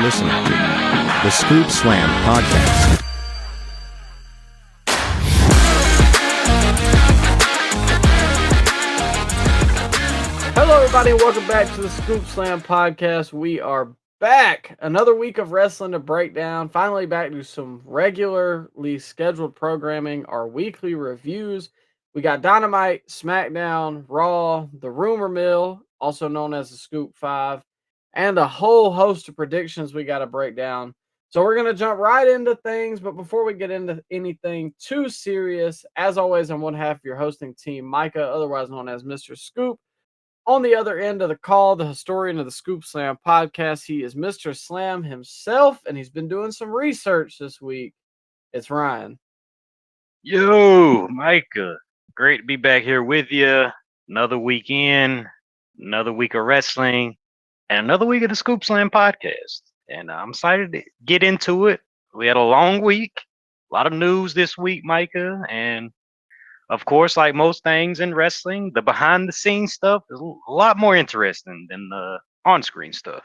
listening to the Scoop Slam Podcast. Hello, everybody, and welcome back to the Scoop Slam Podcast. We are back. Another week of wrestling to break down. Finally back to some regularly scheduled programming, our weekly reviews. We got Dynamite, SmackDown, Raw, the Rumor Mill, also known as the Scoop 5, and a whole host of predictions we got to break down. So we're going to jump right into things, but before we get into anything too serious, as always, I'm one half of your hosting team, Micah, otherwise known as Mr. Scoop. On the other end of the call, the historian of the Scoop Slam podcast, he is Mr. Slam himself, and he's been doing some research this week. It's Ryan. Yo, Micah. Great to be back here with you. Another weekend, another week of wrestling, and another week of the Scoop Slam podcast. And I'm excited to get into it. We had a long week, a lot of news this week, Micah, and of course, like most things in wrestling, the behind-the-scenes stuff is a lot more interesting than the on-screen stuff.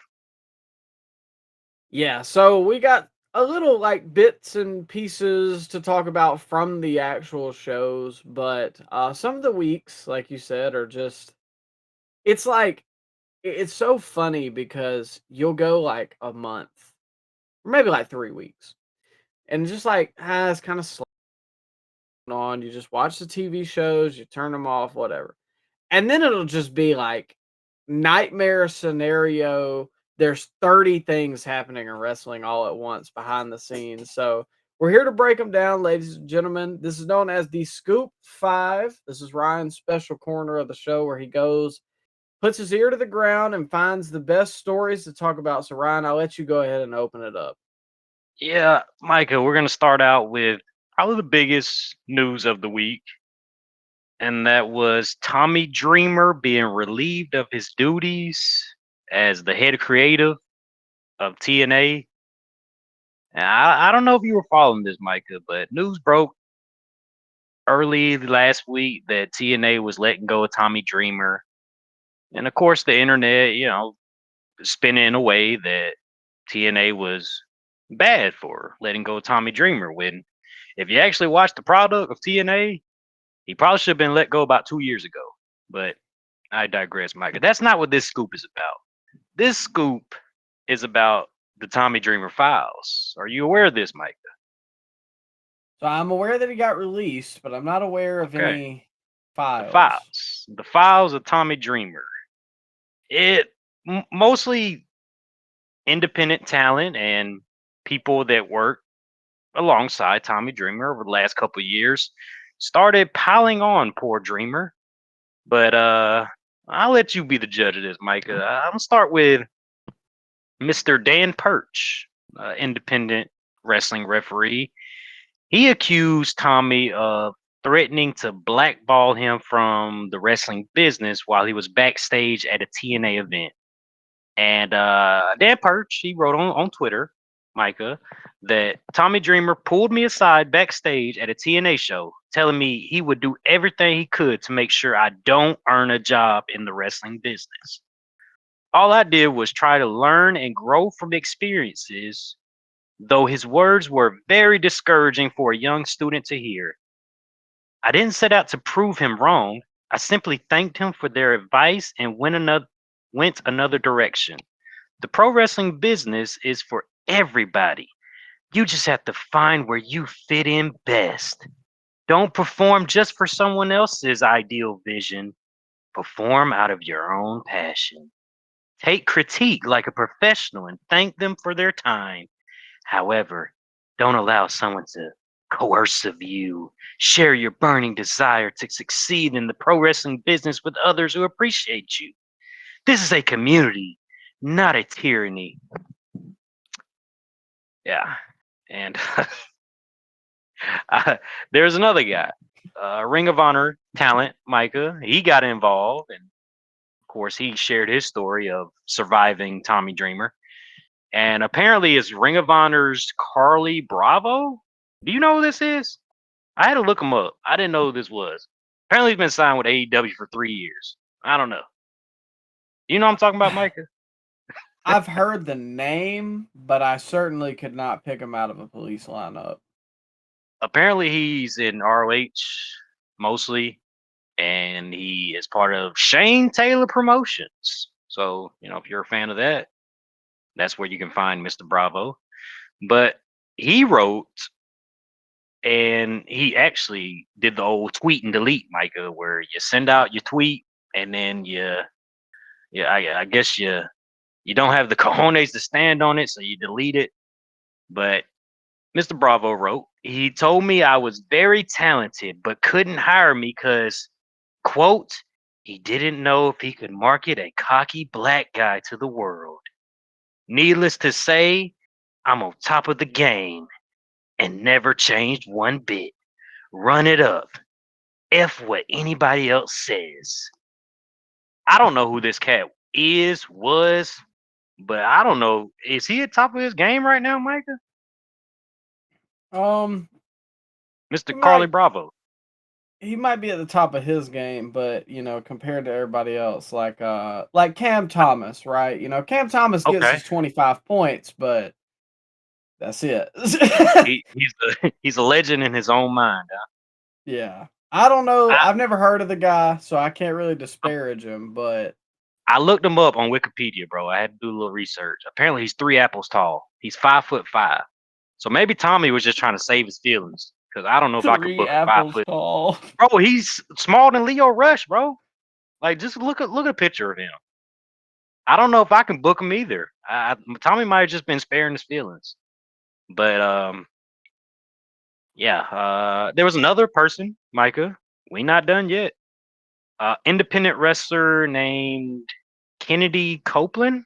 Yeah, so we got a little like bits and pieces to talk about from the actual shows, but some of the weeks, like you said, are just, it's like, it's so funny because you'll go like a month, or maybe like 3 weeks, and just like, it's kind of slow on. You just watch the TV shows, you turn them off, whatever. And then it'll just be like nightmare scenario. There's 30 things happening in wrestling all at once behind the scenes. So we're here to break them down, ladies and gentlemen. This is known as the Scoop 5. This is Ryan's special corner of the show where he goes, puts his ear to the ground, and finds the best stories to talk about. So, Ryan, I'll let you go ahead and open it up. Yeah, Micah, we're going to start out with probably the biggest news of the week, and that was Tommy Dreamer being relieved of his duties as the head creative of TNA. And I don't know if you were following this, Micah, but news broke early last week that TNA was letting go of Tommy Dreamer. And of course, the internet, spinning in a way that TNA was bad for letting go of Tommy Dreamer. When, if you actually watch the product of TNA, he probably should have been let go about 2 years ago. But I digress, Micah. That's not what this scoop is about. This scoop is about the Tommy Dreamer files. Are you aware of this, Micah? So I'm aware that he got released, but I'm not aware of any files. The files of Tommy Dreamer. Mostly independent talent and people that work alongside Tommy Dreamer over the last couple of years started piling on poor Dreamer. But I'll let you be the judge of this, Micah. I'm gonna start with Mr. Dan Perch, independent wrestling referee. He accused Tommy of threatening to blackball him from the wrestling business while he was backstage at a TNA event. And Dan Perch, he wrote on Twitter, Micah, that Tommy Dreamer pulled me aside backstage at a TNA show, telling me he would do everything he could to make sure I don't earn a job in the wrestling business. All I did was try to learn and grow from experiences, though his words were very discouraging for a young student to hear. I didn't set out to prove him wrong. I simply thanked him for their advice and went another direction. The pro wrestling business is for everybody. You just have to find where you fit in best. Don't perform just for someone else's ideal vision. Perform out of your own passion. Take critique like a professional and thank them for their time. However, don't allow someone to coerce you. Share your burning desire to succeed in the pro wrestling business with others who appreciate you. This is a community, not a tyranny. Yeah. And there's another guy, Ring of Honor talent, Micah. He got involved, and of course, he shared his story of surviving Tommy Dreamer. And apparently, it's Ring of Honor's Carly Bravo. Do you know who this is? I had to look him up. I didn't know who this was. Apparently, he's been signed with AEW for 3 years. I don't know. You know what I'm talking about, Micah? I've heard the name, but I certainly could not pick him out of a police lineup. Apparently, he's in ROH mostly, and he is part of Shane Taylor Promotions. So, if you're a fan of that, that's where you can find Mr. Bravo. But he wrote, and he actually did the old tweet and delete, Micah, where you send out your tweet and then I guess you don't have the cojones to stand on it, so you delete it. But Mr. Bravo wrote, he told me I was very talented, but couldn't hire me because, quote, he didn't know if he could market a cocky black guy to the world. Needless to say, I'm on top of the game and never changed one bit. Run it up. F what anybody else says. I don't know who this cat was, but I don't know. Is he at top of his game right now, Micah? Um, Mr. he Carly might Bravo. he might be at the top of his game, but compared to everybody else, like Cam Thomas, right? Cam Thomas gets Okay. his 25 points, but that's it. He's a legend in his own mind. Huh? Yeah. I don't know. I, I've never heard of the guy, so I can't really disparage him, but I looked him up on Wikipedia, bro. I had to do a little research. Apparently, he's 3 apples tall. He's 5'5". So maybe Tommy was just trying to save his feelings because I don't know if I could three book a 5 apples foot. tall. Bro, he's smaller than Leo Rush, bro. Like, just look at a picture of him. I don't know if I can book him either. Tommy might have just been sparing his feelings. But yeah. There was another person, Micah. We not done yet. Independent wrestler named Kennedy Copeland.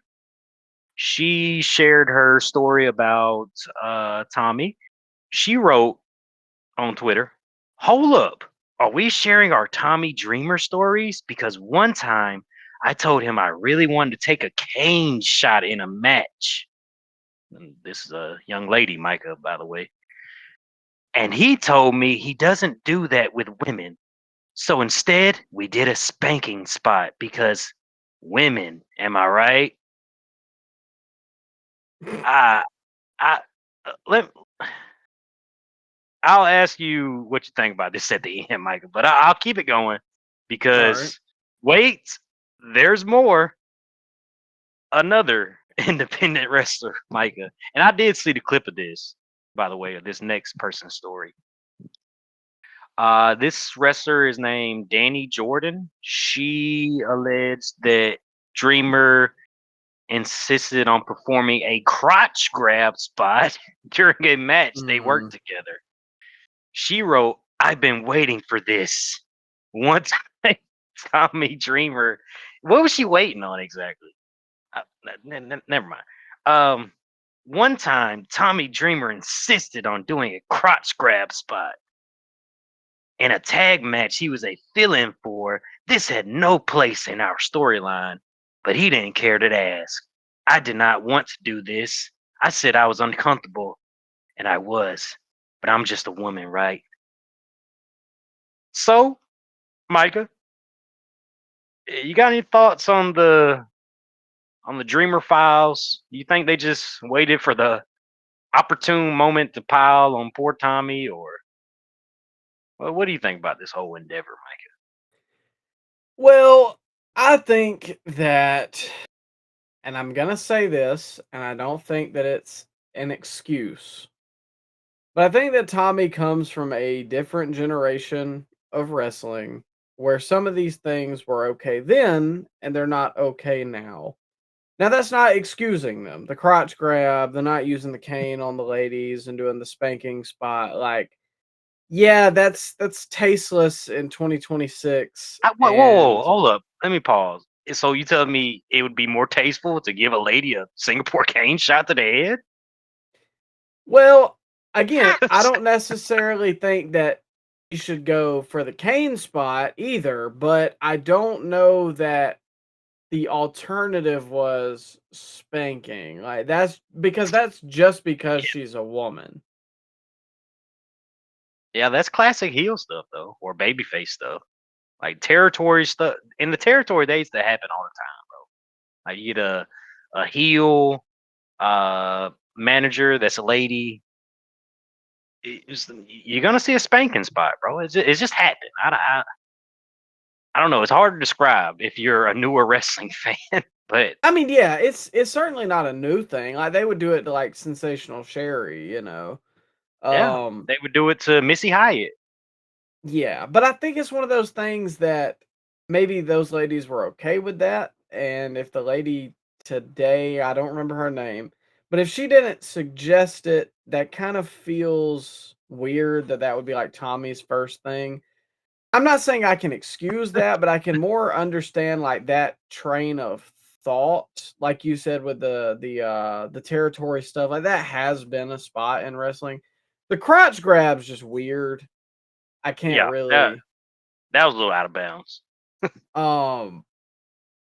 She shared her story about Tommy. She wrote on Twitter, "Hold up. Are we sharing our Tommy Dreamer stories? Because one time I told him I really wanted to take a cane shot in a match." And this is a young lady, Micah, by the way. "And he told me he doesn't do that with women. So instead, we did a spanking spot because women, am I right?" I, I, let, I'll ask you what you think about this at the end, Michael, but I'll keep it going All right. because wait, there's more. Another independent wrestler, Micah, and I did see the clip of this, by the way, of this next person's story. This wrestler is named Danny Jordan. She alleged that Dreamer insisted on performing a crotch grab spot during a match they worked together. She wrote, "I've been waiting for this." One time, Tommy Dreamer, what was she waiting on exactly? Never mind. One time, Tommy Dreamer insisted on doing a crotch grab spot. In a tag match he was a fill-in for, this had no place in our storyline, but he didn't care to ask. "I did not want to do this. I said I was uncomfortable, and I was, but I'm just a woman, right?" So, Micah, you got any thoughts on the Dreamer files? You think they just waited for the opportune moment to pile on poor Tommy, or what do you think about this whole endeavor, Micah? Well, I think that, and I'm going to say this, and I don't think that it's an excuse, but I think that Tommy comes from a different generation of wrestling where some of these things were okay then and they're not okay now. Now, that's not excusing them. The crotch grab, the not using the cane on the ladies and doing the spanking spot, like, yeah, that's tasteless in 2026, Whoa, and hold up. Let me pause. So you telling me it would be more tasteful to give a lady a Singapore cane shot to the head? well, again, I don't necessarily think that you should go for the cane spot either, but I don't know that the alternative was spanking. Like, that's just because she's a woman. Yeah, that's classic heel stuff though, or babyface stuff. Like territory stuff. In the territory, they used to happen all the time, bro. Like you get a heel manager that's a lady. You're gonna see a spanking spot, bro. It's just happened. I don't know. It's hard to describe if you're a newer wrestling fan, but I mean, yeah, it's certainly not a new thing. Like they would do it to like Sensational Sherry, you know. yeah, Um, they would do it to Missy Hyatt. yeah, but I think it's one of those things that maybe those ladies were okay with that, and if the lady today, I don't remember her name, but if she didn't suggest it, that kind of feels weird that that would be like Tommy's first thing. I'm not saying I can excuse that, but I can more understand like that train of thought, like you said with the territory stuff. Like that has been a spot in wrestling. The crotch grab's just weird. I can't Yeah, that really. that was a little out of bounds. Um,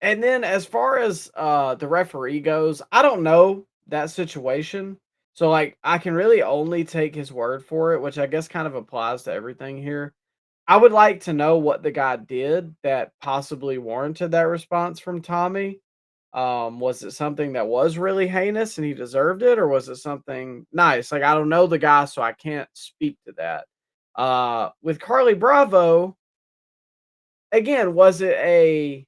and then as far as the referee goes, I don't know that situation. So like I can really only take his word for it, which I guess kind of applies to everything here. I would like to know what the guy did that possibly warranted that response from Tommy. Was it something that was really heinous and he deserved it, or was it something nice? Like I don't know the guy, so I can't speak to that. With Carly Bravo, again, was it a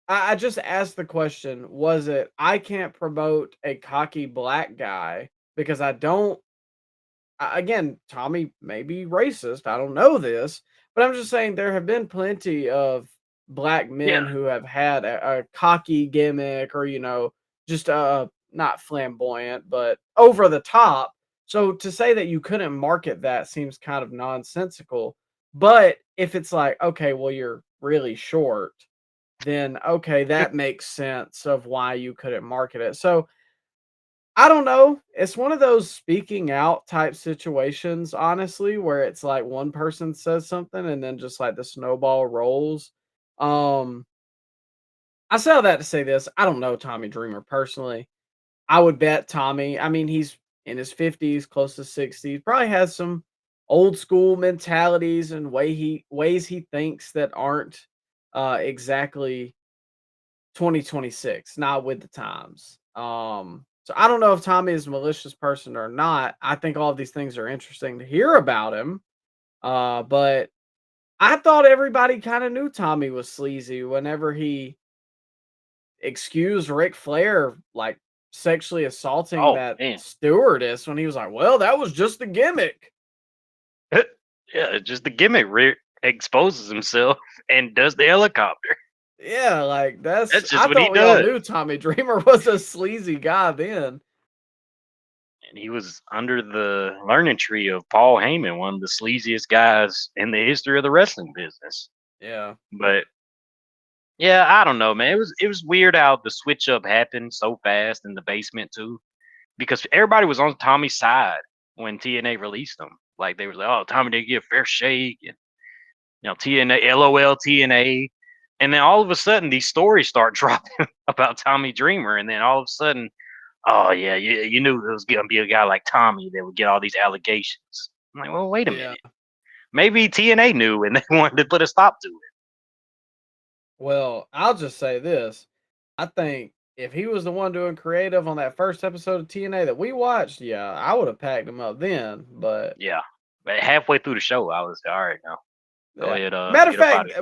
I just asked the question, was it I can't promote a cocky black guy because I don't again, Tommy may be racist. I don't know this, but I'm just saying there have been plenty of black Yeah, men who have had a cocky gimmick or, just not flamboyant, but over the top. So to say that you couldn't market that seems kind of nonsensical. But if it's like, okay, well, you're really short, then okay, that makes sense of why you couldn't market it. So I don't know. It's one of those speaking out type situations, honestly, where it's like one person says something and then just like the snowball rolls. Um, I say all that to say this. I don't know Tommy Dreamer personally. I would bet Tommy, I mean, he's in his 50s, close to 60s, probably has some old school mentalities and ways he thinks that aren't exactly 2026, not with the times. So I don't know if Tommy is a malicious person or not. I think all of these things are interesting to hear about him. But I thought everybody kind of knew Tommy was sleazy whenever he excused Ric Flair like sexually assaulting oh that man, stewardess when he was like, "Well, that was just a gimmick." yeah, just the gimmick. Rick exposes himself and does the helicopter. Yeah, like That's just I what he thought we all does. knew Tommy Dreamer was a sleazy guy then. And he was under the learning tree of Paul Heyman, one of the sleaziest guys in the history of the wrestling business. Yeah. But yeah, I don't know, man. It was weird how the switch up happened so fast in the basement too, because everybody was on Tommy's side when TNA released him. Like they were like, "Oh, Tommy didn't get a fair shake," and TNA, LOL, TNA, and then all of a sudden these stories start dropping about Tommy Dreamer, and then all of a sudden, oh yeah, you knew it was gonna be a guy like Tommy that would get all these allegations. I'm like, well, wait a Yeah. minute, maybe TNA knew and they wanted to put a stop to it. Well, I'll just say this. I think if he was the one doing creative on that first episode of TNA that we watched, yeah, I would have packed him up then. But Yeah, but halfway through the show, I was all right now. Go yeah. ahead, Matter of get up out fact,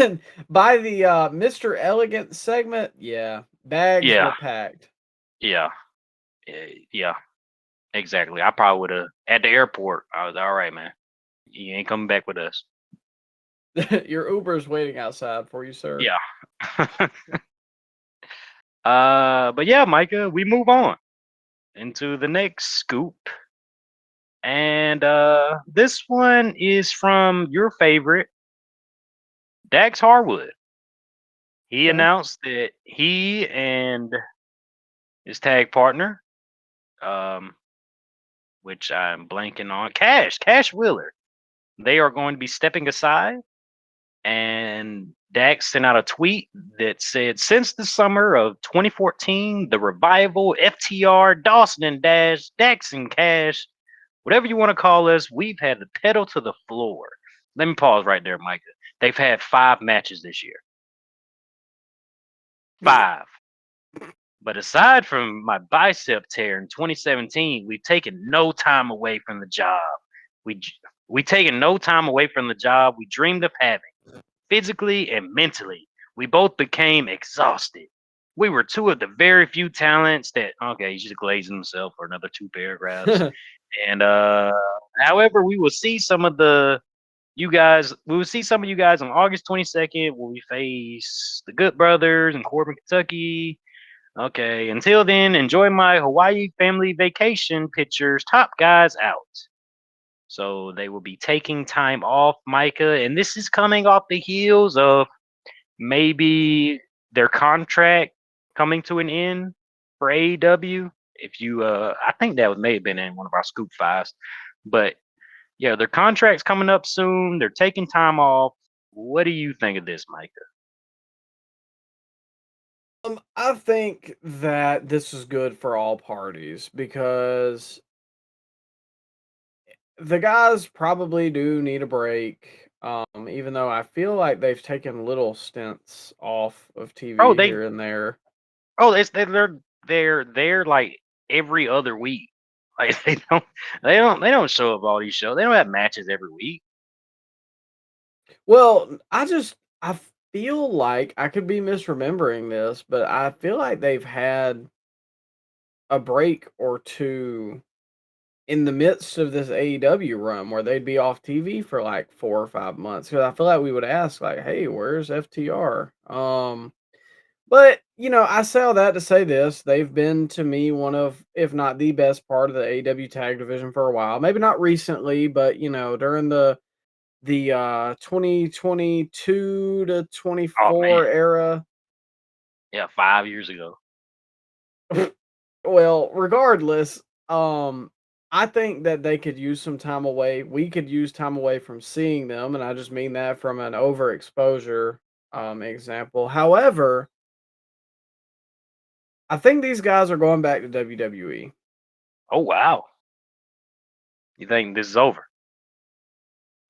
of by the Mr. Elegant segment, yeah, bags here. were Yeah, packed. yeah, yeah, exactly. I probably would have at the airport. I was all right, man. You ain't coming back with us. Your Uber's waiting outside for you, sir. Yeah. But yeah, Micah, we move on into the next scoop. And this one is from your favorite, Dax Harwood. He Okay. announced that he and his tag partner, um, which I'm blanking on, Cash Wheeler, they are going to be stepping aside. And Dax sent out a tweet that said, since the summer of 2014, the revival, FTR, Dawson and Dash, Dax and Cash, whatever you want to call us, we've had the pedal to the floor. Let me pause right there, Micah. They've had 5 matches this year. Yeah. 5. But aside from my bicep tear in 2017, we've taken no time away from the job. We we taken no time away from the job we dreamed of having, physically and mentally. We both became exhausted. We were two of the very few talents that he's just glazing himself for another 2 paragraphs. And however, we will see some of you guys on August 22nd when we face the Good Brothers in Corbin, Kentucky. Okay, until then, enjoy my Hawaii family vacation pictures. Top guys out. So they will be taking time off, Micah, and this is coming off the heels of maybe their contract coming to an end for AEW. If you, I think that may have been in one of our Scoop Fives, but yeah, their contract's coming up soon. They're taking time off. What do you think of this, Micah? I think that this is good for all parties because the guys probably do need a break. Even though I feel like they've taken little stints off of Bro, TV they here and there. they're there like every other week. Like they don't show up all these shows. They don't have matches every week. Well, I feel like I could be misremembering this, but I feel like they've had a break or two in the midst of this AEW run where they'd be off TV for like 4 or 5 months. Because I feel like we would ask like, "Hey, where's FTR?" But I say all that to say this: they've been to me one of, if not the best part of the AEW tag division for a while. Maybe not recently, but during the 2022 to Oh 24 man, era. yeah, 5 years ago. Well, regardless, I think that they could use some time away. We could use time away from seeing them, and I just mean that from an overexposure example. However, I think these guys are going back to WWE. Oh wow, you think this is over?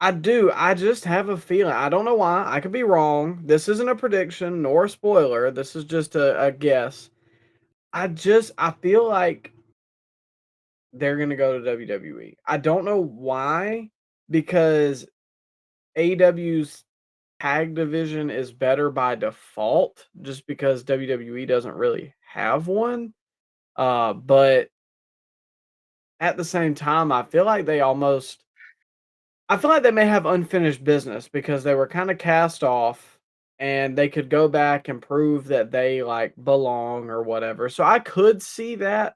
I do. I just have a feeling. I don't know why. I could be wrong. This isn't a prediction nor a spoiler. This is just a guess. I feel like they're gonna go to WWE. I don't know why, because AEW's tag division is better by default, just because WWE doesn't really have one. But at the same time, I feel like they may have unfinished business because they were kind of cast off and they could go back and prove that they like belong or whatever. So I could see that,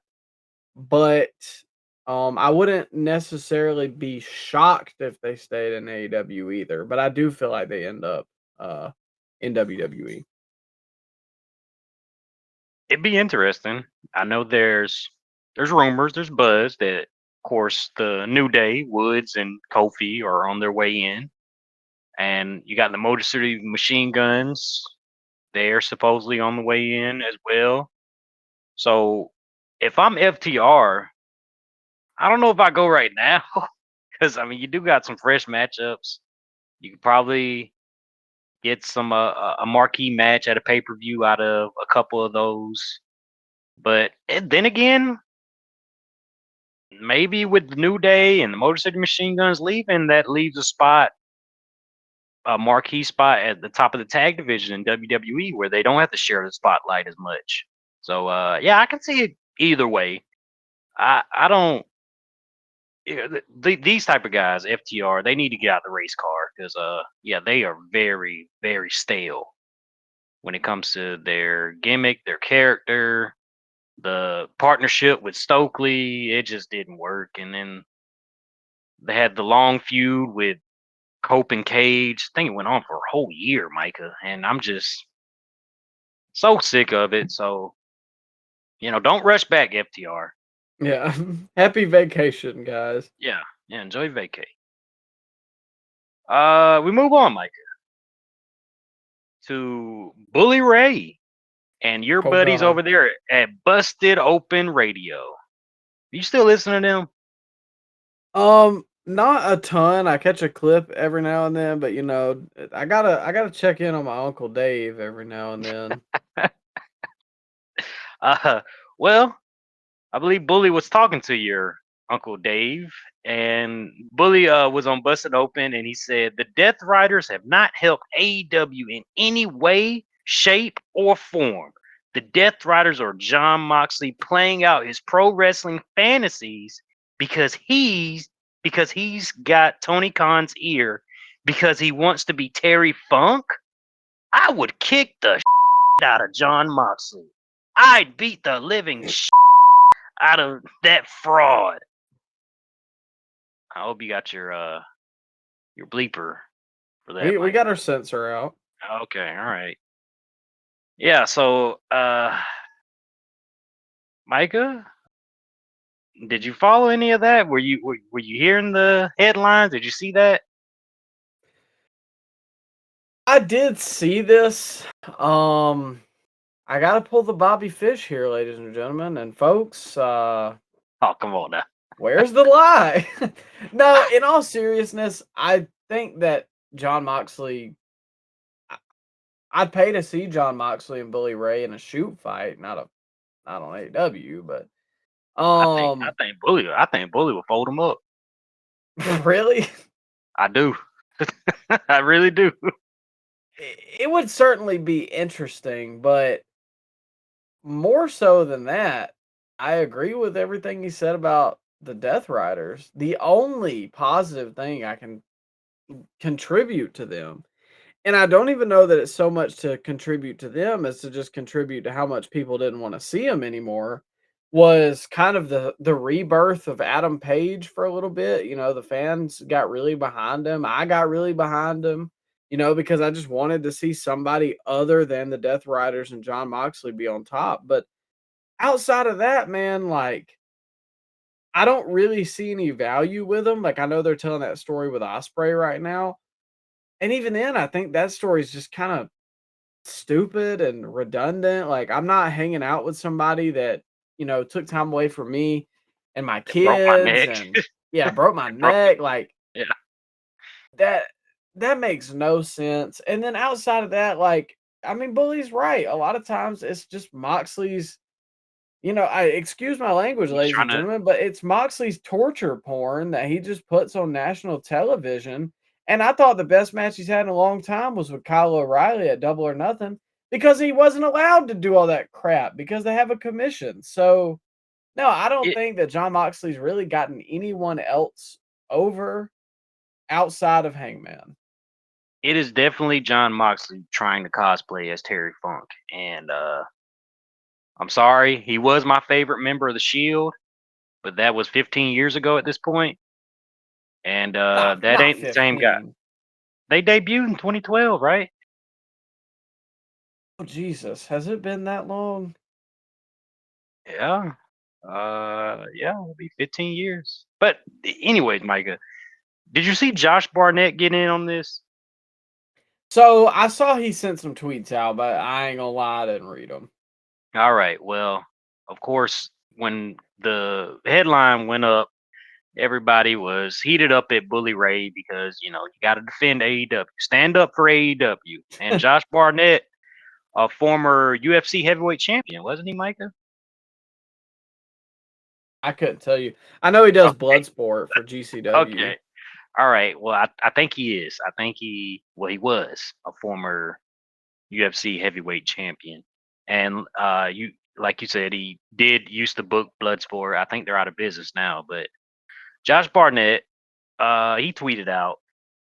but I wouldn't necessarily be shocked if they stayed in AEW either. But I do feel like they end up in WWE. It'd be interesting. I know there's rumors, there's buzz that, of course, the New Day, Woods, and Kofi are on their way in, and you got the Motor City Machine Guns. They're supposedly on the way in as well. So if I'm FTR, I don't know if I go right now because I mean you do got some fresh matchups. You could probably get some a marquee match at a pay per view out of a couple of those. But then again, maybe with the New Day and the Motor City Machine Guns leaving, that leaves a marquee spot at the top of the tag division in WWE where they don't have to share the spotlight as much. So yeah, I can see it either way. I don't. These type of guys, FTR, they need to get out the race car because yeah, they are very very stale when it comes to their gimmick, their character, the partnership with Stokely. It just didn't work, and then they had the long feud with Cope and Cage. I think it went on for a whole year, Micah, and I'm just so sick of it. So don't rush back, FTR. Yeah. Happy vacation, guys. Yeah, yeah, enjoy vacay. We move on, Micah, to Bully Ray and your Oh buddies God. over there at Busted Open Radio. You still listening to them? Not a ton. I catch a clip every now and then, but I gotta check in on my Uncle Dave every now and then. Uh, well, I believe Bully was talking to your Uncle Dave, and Bully was on Busted Open, and he said the Death Riders have not helped AEW in any way, shape, or form. The Death Riders are John Moxley playing out his pro wrestling fantasies because he's got Tony Khan's ear because he wants to be Terry Funk. I would kick the out of John Moxley. I'd beat the living out of that fraud. I hope you got your bleeper for that, We Mike. got our censor out. Okay, all right. Yeah, so Micah, did you follow any of that? Were you hearing the headlines? Did you see that? I did see this. I gotta pull the Bobby Fish here, ladies and gentlemen, and folks. Oh, come on now. Where's the lie? No, in all seriousness, I think that John Moxley. I'd pay to see John Moxley and Bully Ray in a shoot fight, not on AEW, but I think Bully will fold him up. really, I do. I really do. it would certainly be interesting, but more so than that, I agree with everything he said about the Death Riders. The only positive thing I can contribute to them, and I don't even know that it's so much to contribute to them as to just contribute to how much people didn't want to see him anymore, was kind of the rebirth of Adam Page for a little bit. You know, the fans got really behind him. I got really behind him, because I just wanted to see somebody other than the Death Riders and John Moxley be on top. But outside of that, man, like, I don't really see any value with them. Like, I know they're telling that story with Osprey right now. And even then, I think that story is just kind of stupid and redundant. Like, I'm not hanging out with somebody that, took time away from me and my It broke my kids neck. and yeah, broke my Broke- neck. Like, yeah. that that makes no sense. And then outside of that, like, I mean, Bully's right. A lot of times it's just Moxley's, I excuse my language, He's ladies trying and to. gentlemen, but it's Moxley's torture porn that he just puts on national television. And I thought the best match he's had in a long time was with Kyle O'Reilly at Double or Nothing because he wasn't allowed to do all that crap because they have a commission. So, no, I don't It, think that John Moxley's really gotten anyone else over outside of Hangman. it is definitely John Moxley trying to cosplay as Terry Funk, and I'm sorry, he was my favorite member of the Shield, but that was 15 years ago at this point, and that Not ain't the same guy. 15. They debuted in 2012, right? Oh, Jesus. Has it been that long? Yeah. Yeah, it'll be 15 years. But anyways, Micah, did you see Josh Barnett get in on this? So I saw he sent some tweets out, but I ain't gonna lie, I didn't read them. All right. Well, of course, when the headline went up, everybody was heated up at Bully Ray because, you got to defend AEW, stand up for AEW. And Josh Barnett, a former UFC heavyweight champion, wasn't he, Micah? I couldn't tell you. I know he does Okay. Bloodsport for GCW. Okay. All right. Well, I think he is. I think he was a former UFC heavyweight champion. And like you said, he did used to book Bloodsport. I think they're out of business now, but Josh Barnett, he tweeted out,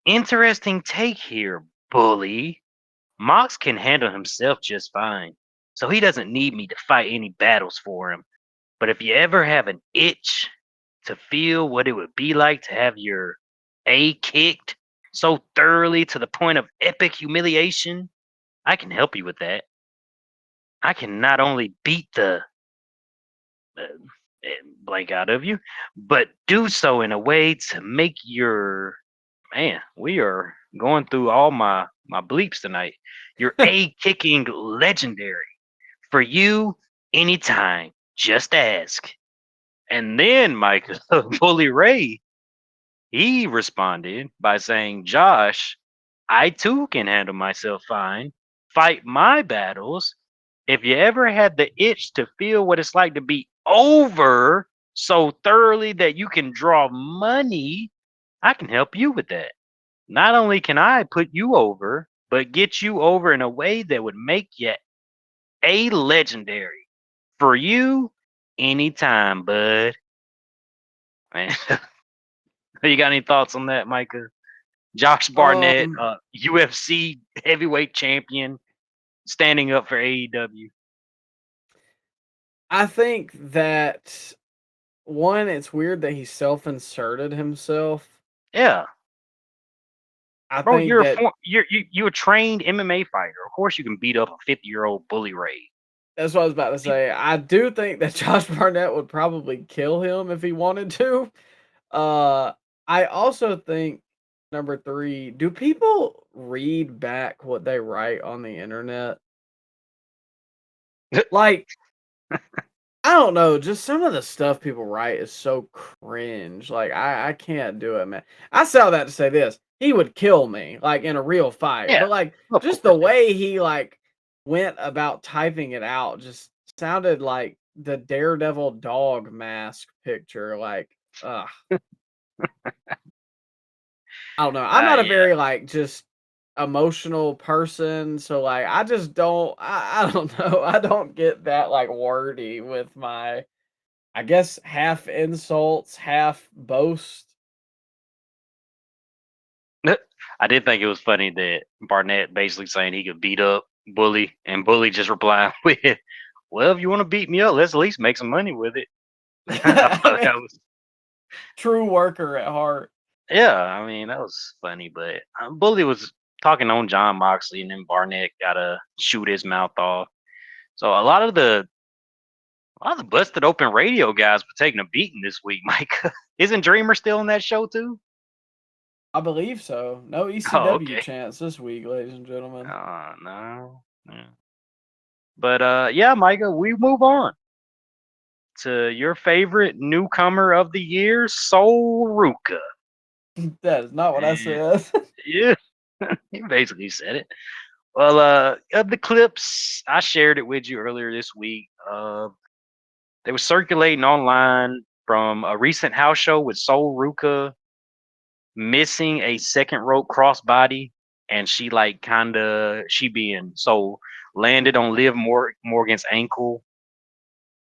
"Interesting take here, Bully. Mox can handle himself just fine, so he doesn't need me to fight any battles for him. But if you ever have an itch to feel what it would be like to have your A kicked so thoroughly to the point of epic humiliation, I can help you with that. I can not only beat the uh, blank out of you, but do so in a way to make your man. We are going through all my bleeps tonight. Your A kicking legendary for you anytime. Just ask." And then Mike Bully Ray, he responded by saying, "Josh, I too can handle myself fine, fight my battles if you ever had the itch to feel what it's like to be over so thoroughly that you can draw money, I can help you with that. Not only can I put you over, but get you over in a way that would make you a legendary for you anytime, bud. Man, you got any thoughts on that, Micah? Josh Barnett, Um, UFC heavyweight champion, standing up for AEW. I think that one, it's weird that he self-inserted himself. Yeah, I bro, think that you're a trained MMA fighter. Of course, you can beat up a 50-year-old bully Ray. that's what I was about to say. I do think that Josh Barnett would probably kill him if he wanted to. Uh, I also think number three, do people read back what they write on the internet? Like, I don't know, just some of the stuff people write is so cringe. Like, I can't do it, man. I say all that to say this. He would kill me, like in a real fight. Yeah, But like of just course. the way he like went about typing it out just sounded like the Daredevil dog mask picture. Like, ugh. I don't know. I'm not a Yeah. very like just emotional person, so like I just don't I don't know. I don't get that like wordy with my I guess half insults, half boast. I did think it was funny that Barnett basically saying he could beat up Bully, and Bully just replying with, "Well, if you want to beat me up, let's at least make some money with it." I I thought mean, that was, true worker at heart. yeah, I mean that was funny, but Bully was talking on John Moxley, and then Barnett gotta shoot his mouth off. So a lot of the busted open radio guys were taking a beating this week. Mike, isn't Dreamer still on that show too? I believe so. No Oh, ECW okay. chance this week, ladies and gentlemen. No. Yeah. But yeah, Micah, we move on to your favorite newcomer of the year, Soul Ruka. That is not what I And said. yeah, you basically said it. Well, of the clips, I shared it with you earlier this week. They were circulating online from a recent house show with Soul Ruka missing a second rope crossbody, and she like she being Soul landed on Morgan's ankle,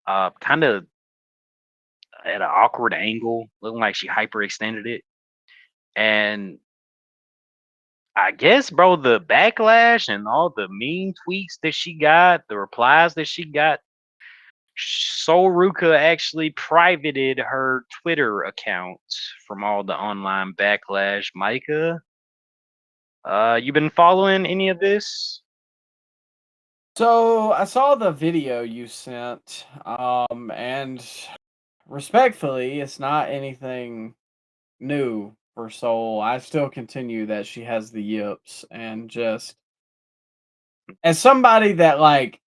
kind of at an awkward angle, looking like she hyperextended it. And I guess, bro, the backlash and all the mean tweets that she got, the replies that she got, Soul Ruka actually privated her Twitter account from all the online backlash. Micah, you been following any of this? So I saw the video you sent, and respectfully, it's not anything new for Soul. I still continue that she has the yips, and just as somebody that like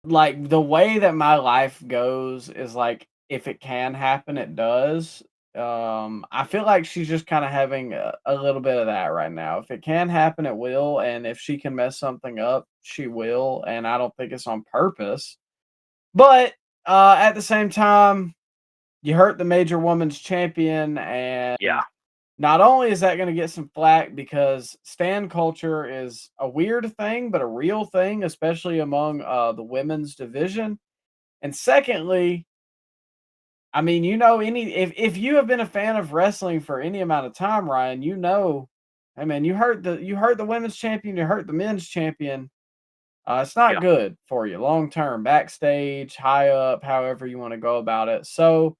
the way that my life goes is like if it can happen, it does. I feel like she's just kind of having a little bit of that right now. If it can happen, it will, and if she can mess something up, she will. And I don't think it's on purpose. But at the same time, you hurt the major women's champion, Yeah, and not only is that going to get some flack because stan culture is a weird thing, but a real thing, especially among the women's division. And secondly, I mean, any if you have been a fan of wrestling for any amount of time, Ryan, hey man, you hurt the women's champion, you hurt the men's champion. It's not yeah. good for you long term, backstage, high up, however you want to go about it. So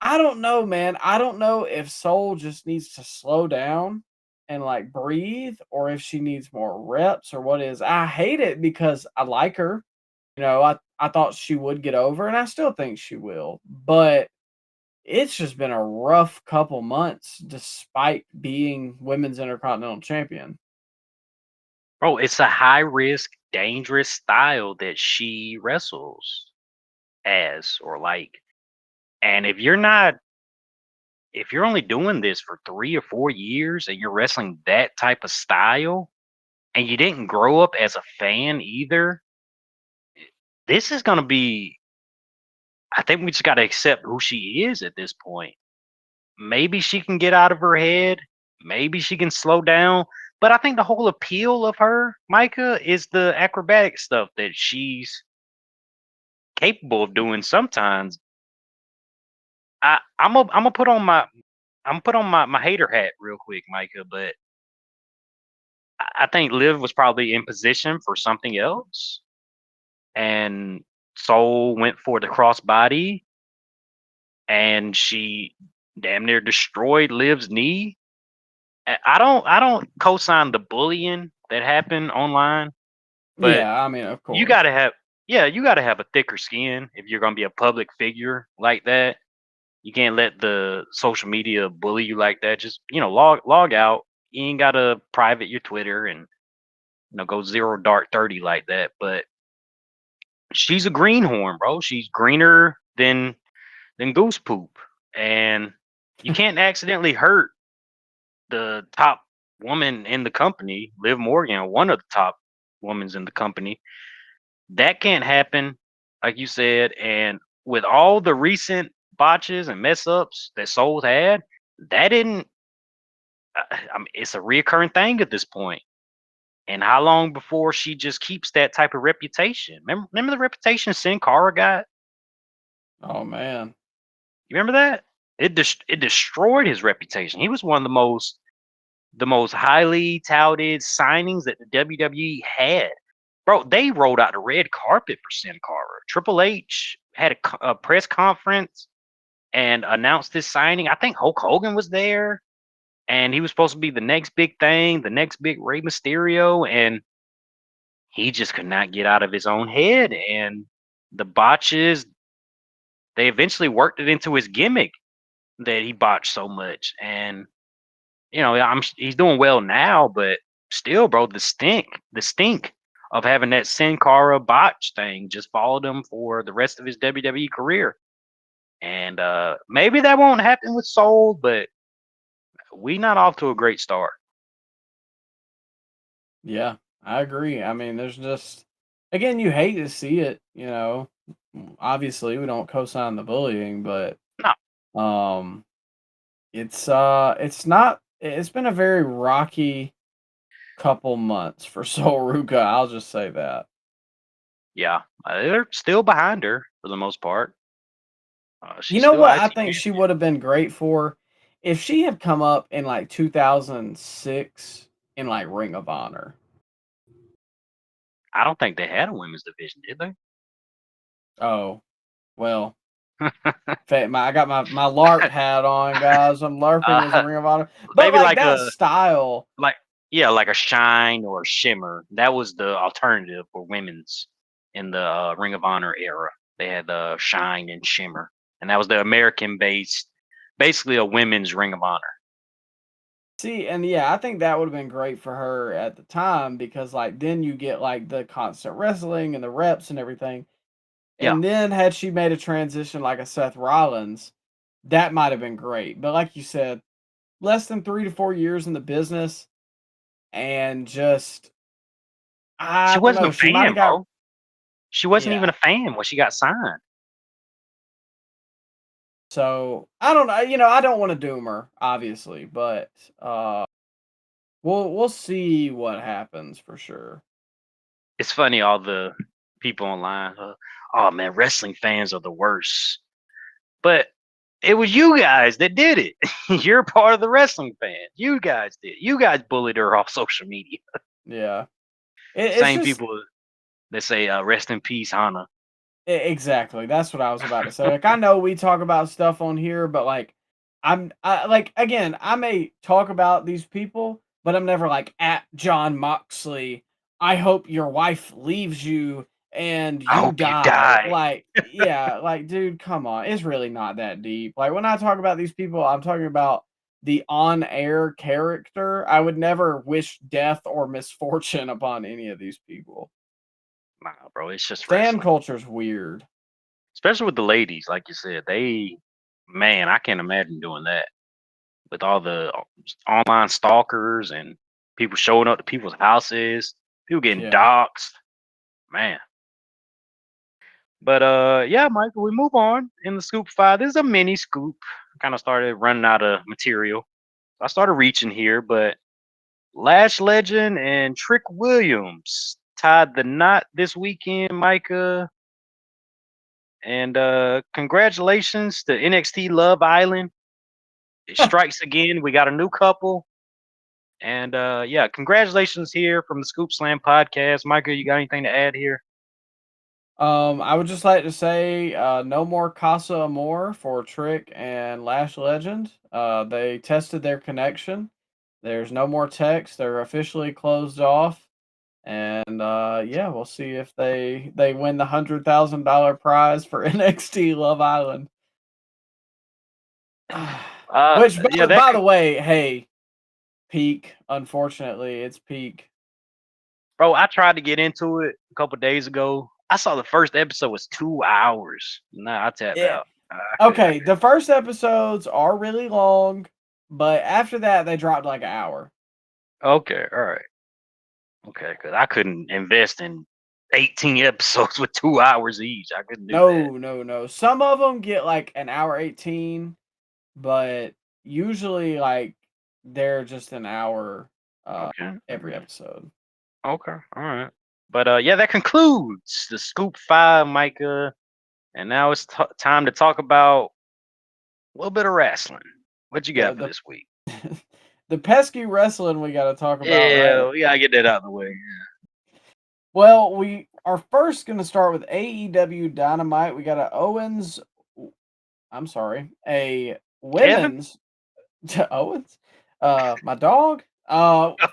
I don't know, man. I don't know if Soul just needs to slow down and like breathe, or if she needs more reps, or what is. I hate it because I like her. I thought she would get over, and I still think she will. But it's just been a rough couple months, despite being women's intercontinental champion. Bro, it's a high risk, dangerous style that she wrestles as or like. And if you're only doing this for 3 or 4 years and you're wrestling that type of style and you didn't grow up as a fan either, this is gonna be. I think we just got to accept who she is at this point. Maybe she can get out of her head. Maybe she can slow down. But I think the whole appeal of her, Micah, is the acrobatic stuff that she's capable of doing sometimes. I'm gonna put on my hater hat real quick, Micah, but I think Liv was probably in position for something else, and Soul went for the crossbody, and she damn near destroyed Liv's knee. I don't co-sign the bullying that happened online, but Yeah, I mean, of you course. gotta have you gotta have a thicker skin if you're gonna be a public figure like that. You can't let the social media bully you like that. Just log out. You ain't gotta private your Twitter and go zero dark 30 like that. But she's a greenhorn, bro. She's greener than goose poop, and you can't accidentally hurt the top woman in the company, Liv Morgan, one of the top women in the company. That can't happen, like you said. And with all the recent botches and mess ups that Souls had, that didn't. I mean, it's a reoccurring thing at this point. And how long before she just keeps that type of reputation? Remember the reputation Sin Cara got? Oh man. You remember that? It destroyed his reputation. He was one of the most highly touted signings that the WWE had. Bro, they rolled out the red carpet for Sin Cara. Triple H had a press conference and announced this signing. I think Hulk Hogan was there, and he was supposed to be the next big thing, the next big Rey Mysterio, and he just could not get out of his own head. And the botches, they eventually worked it into his gimmick that he botched so much. And he's doing well now, but still, bro, the stink of having that Sin Cara botch thing just followed him for the rest of his WWE career. And maybe that won't happen with Soul, but we not off to a great start. Yeah, I agree. I mean, there's just again, you hate to see it. Obviously, we don't co-sign the bullying, but No, um it's not it's been a very rocky couple months for Sol Ruka, I'll just say that. yeah, they're still behind her for the most part. You She's know still what I IC think she champion. would have been great for? If she had come up in like 2006 in like Ring of Honor. I don't think they had a women's division, did they? Oh, well, I got my LARP hat on, guys. I'm LARPing as uh, Ring of Honor. But maybe like like that a style, like yeah, like a Shine or a Shimmer. That was the alternative for women's in the Ring of Honor era. They had the Shine and Shimmer, and that was the American-based, basically a women's Ring of Honor. see, and yeah, I think that would have been great for her at the time because like then you get like the constant wrestling and the reps and everything. Yeah, And then had she made a transition like a Seth Rollins, that might have been great. But like you said, less than 3 to 4 years in the business, and just she I don't wasn't know. a She might fan, have got bro. She wasn't even yeah. a fan when she got signed. So I don't know. I don't want to doom her, obviously, but we'll see what happens for sure. It's funny, all the people online. Oh man, wrestling fans are the worst. But it was you guys that did it. You're part of the wrestling fan. You guys did. You guys bullied her off social media. Yeah, it's Same just people that say rest in peace, Hana. exactly. That's what I was about to say. Like I know we talk about stuff on here, but like like again, I may talk about these people, but I'm never like at John Moxley. I hope your wife leaves you and I you hope you die. die. Like, yeah, like dude, come on. It's really not that deep. Like when I talk about these people, I'm talking about the on-air character. I would never wish death or misfortune upon any of these people. Nah, bro, it's just Fan wrestling. culture's weird. Especially with the ladies, like you said, man, I can't imagine doing that with all the online stalkers and people showing up to people's houses, people getting Yeah. doxxed. Man, But yeah, Michael, we move on in the scoop five. This is a mini scoop. Kind of started running out of material. I started reaching here, but Lash Legend and Trick Williams tied the knot this weekend, Micah. And congratulations to NXT Love Island. It strikes again. We got a new couple. And yeah, congratulations here from the Scoop Slam podcast. Micah, you got anything to add here? I would just like to say, no more Casa Amor for Trick and Lash Legend. They tested their connection. There's no more text. They're officially closed off. And yeah, we'll see if they win the $100,000 prize for NXT Love Island. Which, Yeah, by the way, hey, peak. Unfortunately, it's peak. bro, I tried to get into it a couple days ago. I saw the first episode was 2 hours. Nah, I tapped Yeah. out. Okay, the first episodes are really long, but after that, they dropped like an hour. Okay, all right. Okay, because I couldn't invest in 18 episodes with 2 hours each. I couldn't do that. No. Some of them get like an hour 18, but usually like they're just an hour Okay. every episode. Okay. All right. But yeah, that concludes the Scoop 5, Micah. And now it's time to talk about a little bit of wrestling. What you got for this week? The pesky wrestling we got to talk about, Yeah, right? we gotta get that out of the way. Well, we are first going to start with AEW Dynamite. We got a women's Owens, my dog.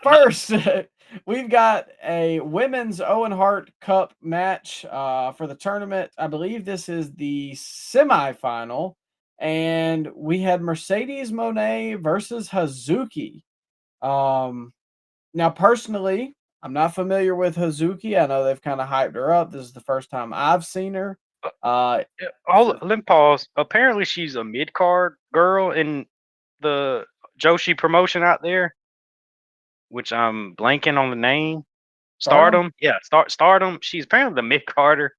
First, we've got a women's Owen Hart Cup match for the tournament. I believe this is the semifinal, and we had Mercedes Moné versus Hazuki. Now, personally, I'm not familiar with Hazuki. I know they've kind of hyped her up. This is the first time I've seen her. Let me pause. Apparently, she's a mid card girl in the Joshi promotion out there, which I'm blanking on the name. Stardom, yeah, Stardom. She's apparently the mid carder.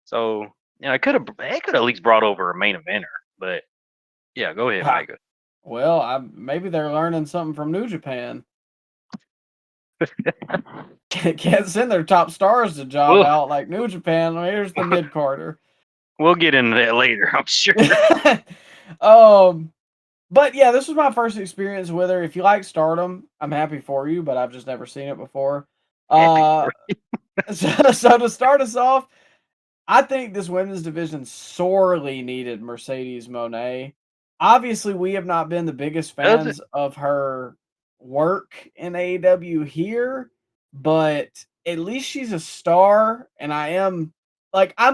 So they could have at least brought over a main eventer. But yeah, go ahead, Micah. Well, maybe they're learning something from New Japan. Can't send their top stars to job out like New Japan. Here's the mid carder. We'll get into that later, I'm sure. But yeah, this was my first experience with her. If you like Stardom, I'm happy for you, but I've just never seen it before. So to start us off, I think this women's division sorely needed Mercedes Moné. Obviously, we have not been the biggest fans of her work in AEW here, but at least she's a star, and I'm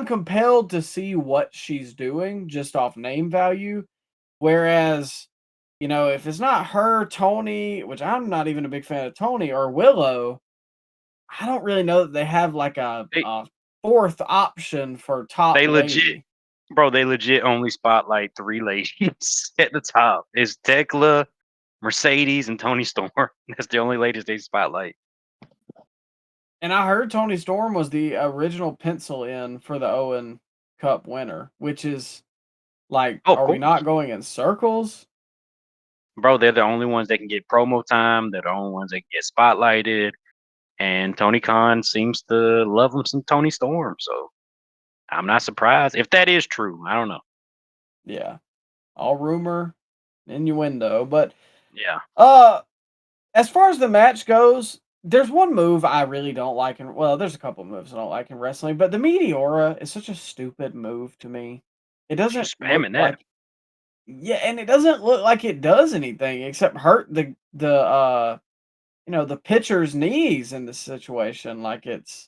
compelled to see what she's doing just off name value. Whereas, if it's not her, Tony, which I'm not even a big fan of Tony, or Willow, I don't really know that they have like a fourth option for top lady. They legit only spotlight 3 ladies at the top. It's Tekla, Mercedes, and Tony Storm. That's the only ladies they spotlight. And I heard Tony Storm was the original pencil in for the Owen Cup winner, which is like, are we not going in circles? Bro, they're the only ones that can get promo time. They're the only ones that can get spotlighted. And Tony Khan seems to love him some Tony Storm. So I'm not surprised. If that is true, I don't know. Yeah. All rumor, innuendo. But yeah. As far as the match goes, there's one move I really don't like. There's a couple moves I don't like in wrestling, but the Meteora is such a stupid move to me. It doesn't spamming that. Yeah, and it doesn't look like it does anything except hurt the pitcher's knees in this situation. Like it's,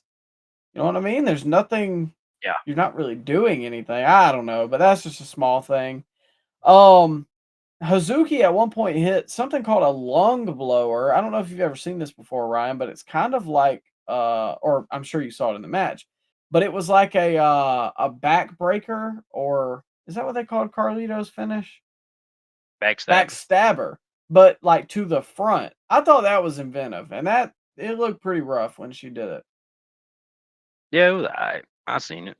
you know what I mean? There's nothing. Yeah. You're not really doing anything. I don't know, but that's just a small thing. Hazuki at one point hit something called a lung blower. I don't know if you've ever seen this before, Ryan, but it's kind of like or I'm sure you saw it in the match, but it was like a backbreaker, or is that what they called Carlito's finish? Backstabber, but like to the front. I thought that was inventive, and that it looked pretty rough when she did it. Yeah, I seen it.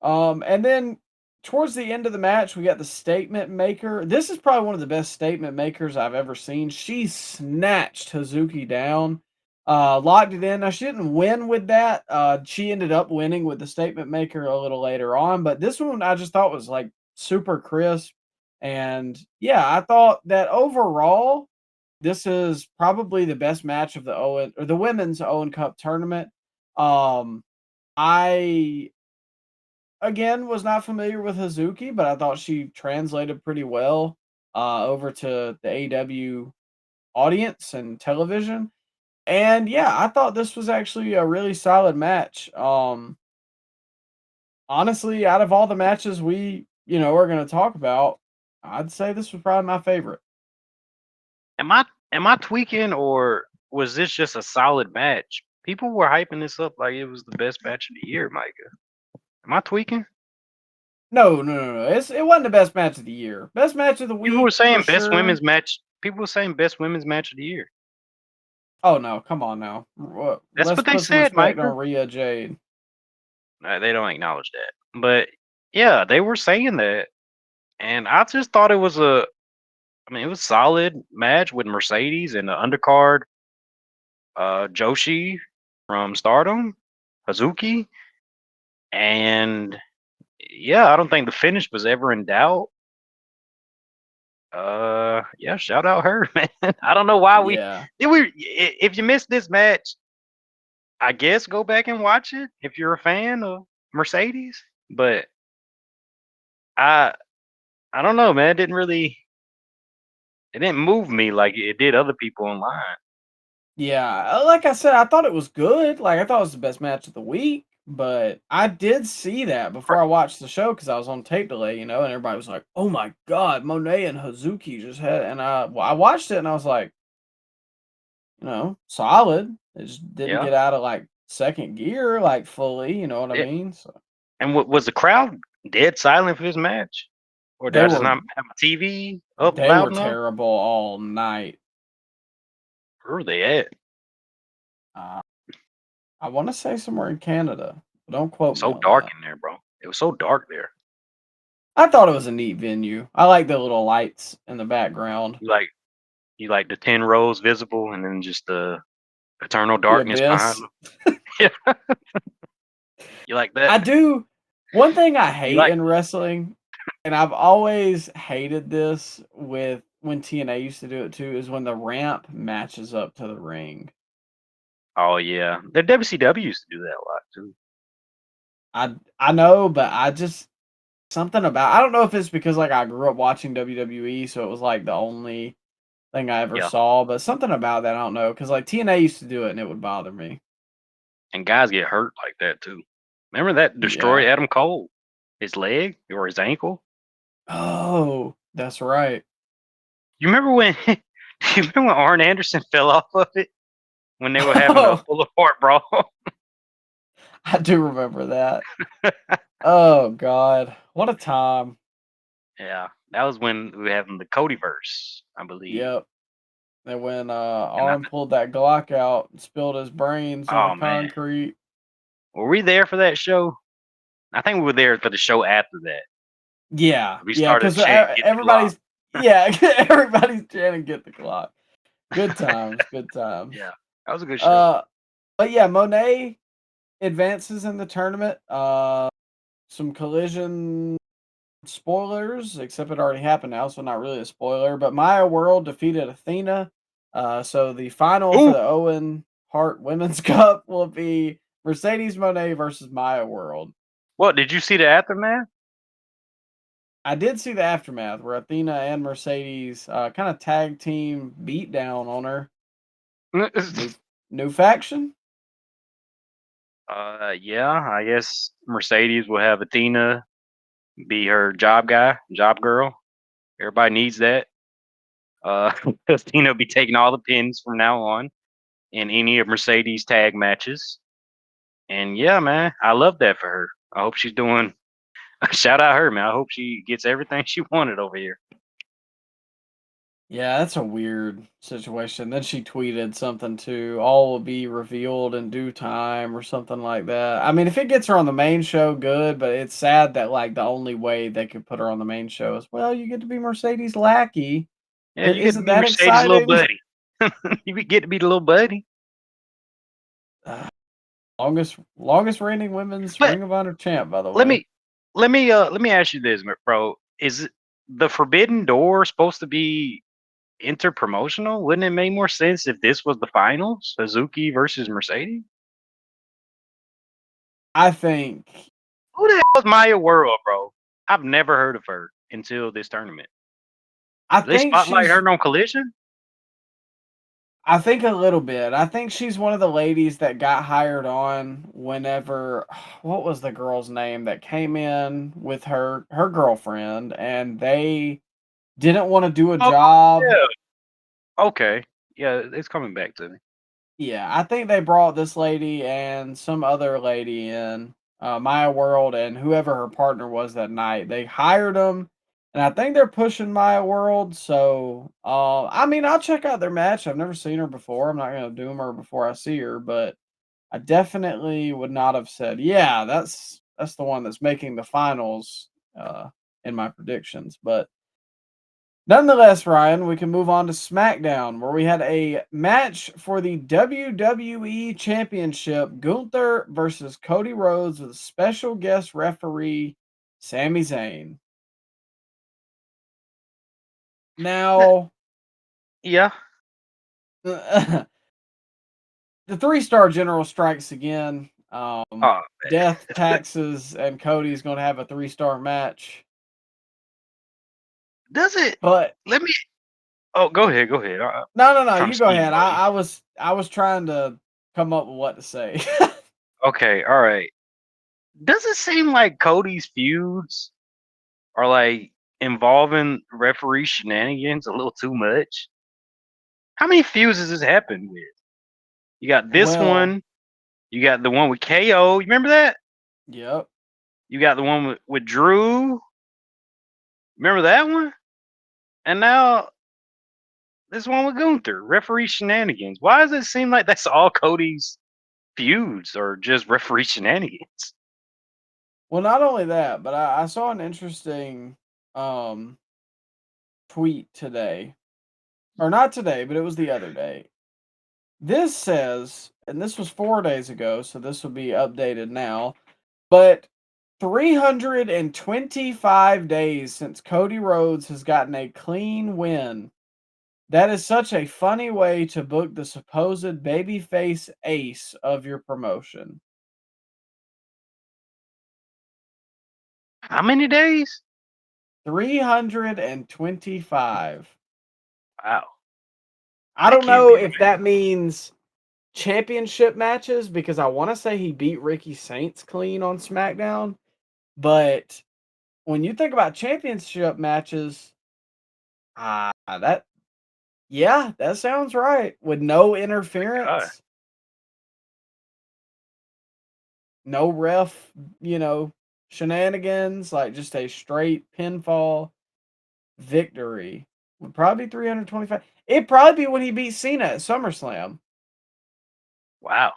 And then towards the end of the match, we got the statement maker. This is probably one of the best statement makers I've ever seen. She snatched Hazuki down, locked it in. Now, she didn't win with that. She ended up winning with the statement maker a little later on, but this one I just thought was like super crisp. And yeah, I thought that overall, this is probably the best match of the Owen or the women's Owen Cup tournament. I again was not familiar with Hazuki, but I thought she translated pretty well over to the AEW audience and television. And yeah, I thought this was actually a really solid match. Honestly, out of all the matches are going to talk about, I'd say this was probably my favorite. Am I tweaking, or was this just a solid match? People were hyping this up like it was the best match of the year, Micah. Am I tweaking? No. It wasn't the best match of the year. Best match of the week. People were saying for best sure. women's match. People were saying best women's match of the year. Oh no, come on now. That's Let's what they put some said, respect Micah. on Rhea Jade. They don't acknowledge that, but yeah, they were saying that, and I just thought it was it was solid match with Mercedes and the undercard, Joshi from Stardom, Hazuki, and yeah, I don't think the finish was ever in doubt. Yeah, shout out her, man. I don't know why Yeah. if you missed this match, I guess go back and watch it if you're a fan of Mercedes. But I I don't know, man. It didn't move me like it did other people online. Yeah, like I said, I thought it was good. Like I thought it was the best match of the week, but I did see that before I watched the show because I was on tape delay, and everybody was like, "Oh my god, Monet and Hazuki just had," and I watched it and I was like, solid. It just didn't Yeah. get out of like second gear like fully. You know what I It, mean? So and what was the crowd dead silent for this match? Or did they I just were not have my TV up they loud were enough? terrible all night. Where were they at? Uh, I want to say somewhere in Canada. But don't quote me So on dark that. in there, bro. It was so dark there. I thought it was a neat venue. I like the little lights in the background. You like the 10 rows visible and then just the eternal The darkness behind abyss. them. Yeah. You like I that? do. One thing I You hate like in wrestling, and I've always hated this with when TNA used to do it too, is when the ramp matches up to the ring. Oh yeah. The WCW used to do that a lot too. I know, but I just something about I don't know if it's because like I grew up watching WWE, so it was like the only thing I ever Yeah. saw, but something about that I don't know because like TNA used to do it and it would bother me. And guys get hurt like that too. Remember that destroyed Yeah. Adam Cole? His leg or his ankle? Oh, that's right. You remember when you remember when Arn Anderson fell off of it when they were having a Oh, pull apart brawl? I do remember that. Oh God, what a time! Yeah. That was when we were having the Codyverse, I believe. Yep. And when And Arn pulled that Glock out and spilled his brains on the oh man. concrete. Were we there for that show? I think we were there for the show after that. Yeah, We yeah, started because chanting "Get the Glock." everybody's everybody's chanting "Get the Glock." Good times, good times. Yeah, that was a good show. But yeah, Monet advances in the tournament. Some collision spoilers, except it already happened now, so not really a spoiler. But Maya World defeated Athena. So the final for Ooh, the Owen Hart Women's Cup will be Mercedes Monet versus Maya World. what did you see the aftermath? I did see the aftermath where Athena and Mercedes kind of tag team beat down on her. New faction. Yeah, I guess Mercedes will have Athena be her job girl. Everybody needs that. Athena will be taking all the pins from now on in any of Mercedes tag matches. And yeah, man, I love that for her. I hope she's doing. Shout out her, man. I hope she gets everything she wanted over here. Yeah, that's a weird situation. Then she tweeted something too, all will be revealed in due time or something like that. I mean, if it gets her on the main show, good, but it's sad that like the only way they could put her on the main show is, well, you get to be Mercedes lackey. Yeah, you get to Isn't be that Mercedes' little exciting? buddy. You get to be the little buddy. Uh, longest reigning women's But Ring of Honor champ, by the let way. me let me ask you this, bro. Is the Forbidden Door supposed to be interpromotional? Wouldn't it make more sense if this was the finals, Suzuki versus Mercedes? I think Who the hell is Maya World, bro? I've never heard of her until this tournament. I Do they think spotlight her she's on Collision? I think a little bit. I think she's one of the ladies that got hired on whenever what was the girl's name that came in with her girlfriend and they didn't want to do a Oh job. yeah. Okay. Yeah, it's coming back to me. Yeah, I think they brought this lady and some other lady in, Maya World and whoever her partner was that night. They hired them, and I think they're pushing Maya World. So, I mean, I'll check out their match. I've never seen her before. I'm not gonna doom her before I see her, but I definitely would not have said, yeah, that's the one that's making the finals in my predictions. But nonetheless, Ryan, we can move on to SmackDown, where we had a match for the WWE Championship, Gunther versus Cody Rhodes with special guest referee Sami Zayn. Now, Yeah. the 3-star general strikes again. Oh, Death, taxes, and Cody's going to have a 3-star match. does it? But Let me. Oh, go ahead. Go ahead. I'm no, trying to you go ahead. steamroll you. I was trying to come up with what to say. Okay. All right. Does it seem like Cody's feuds are like involving referee shenanigans a little too much? How many feuds has this happened with? You got this Well, one. You got the one with KO. You remember that? yep. You got the one with Drew. Remember that one? And now this one with Gunther. Referee shenanigans. Why does it seem like that's all Cody's feuds or just referee shenanigans? Well, not only that, but I saw an interesting um tweet today. Or not today, but it was the other day. This says, and this was 4 days ago, so this will be updated now, but 325 days since Cody Rhodes has gotten a clean win. That is such a funny way to book the supposed babyface ace of your promotion. How many days? 325. Wow. I That don't can't know be if right. that means championship matches because I want to say he beat Ricky Saints clean on SmackDown, but when you think about championship matches, that yeah, that sounds right. With no God. interference, no ref, you know, shenanigans, like just a straight pinfall victory. Would probably be 325. It'd probably be when he beat Cena at SummerSlam. Wow.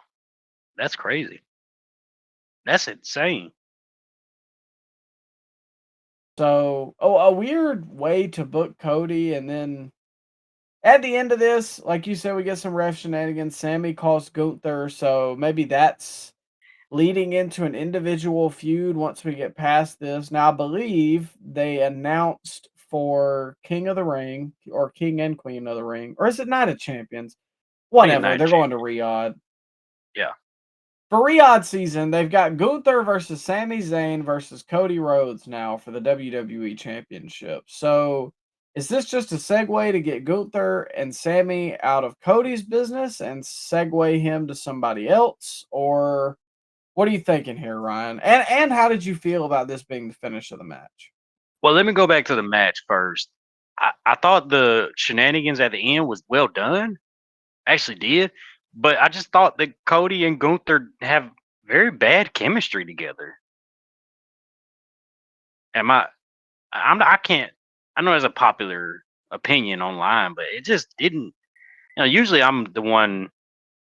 That's crazy. That's insane. So, a weird way to book Cody, and then at the end of this, like you said, we get some ref shenanigans. Sammy calls Gunther, so maybe that's leading into an individual feud once we get past this. Now, I believe they announced for King of the Ring, or King and Queen of the Ring, or is it Night of Champions? I think Whatever, Night they're going to Champion. Riyadh. Yeah. For Riyadh season, they've got Gunther versus Sami Zayn versus Cody Rhodes now for the WWE Championship. So, is this just a segue to get Gunther and Sammy out of Cody's business and segue him to somebody else? Or what are you thinking here, Ryan? And how did you feel about this being the finish of the match? Well, let me go back to the match first. I thought the shenanigans at the end was well done. I actually did. But I just thought that Cody and Gunther have very bad chemistry together. Am I can't I know it's a popular opinion online, but it just didn't. Usually I'm the one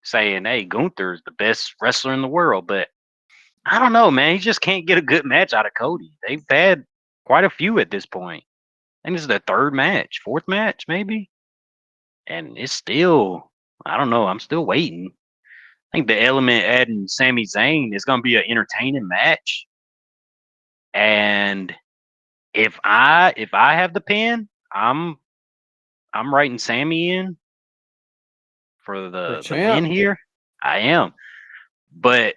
saying, "Hey, Gunther's the best wrestler in the world," but I don't know, man. He just can't get a good match out of Cody. They've had quite a few at this point. I think this is their third match, fourth match, maybe, and it's still. I don't know. I'm still waiting. I think the element adding Sami Zayn is going to be an entertaining match. And if I have the pen, I'm writing Sammy in for For the win champ. here. I am. But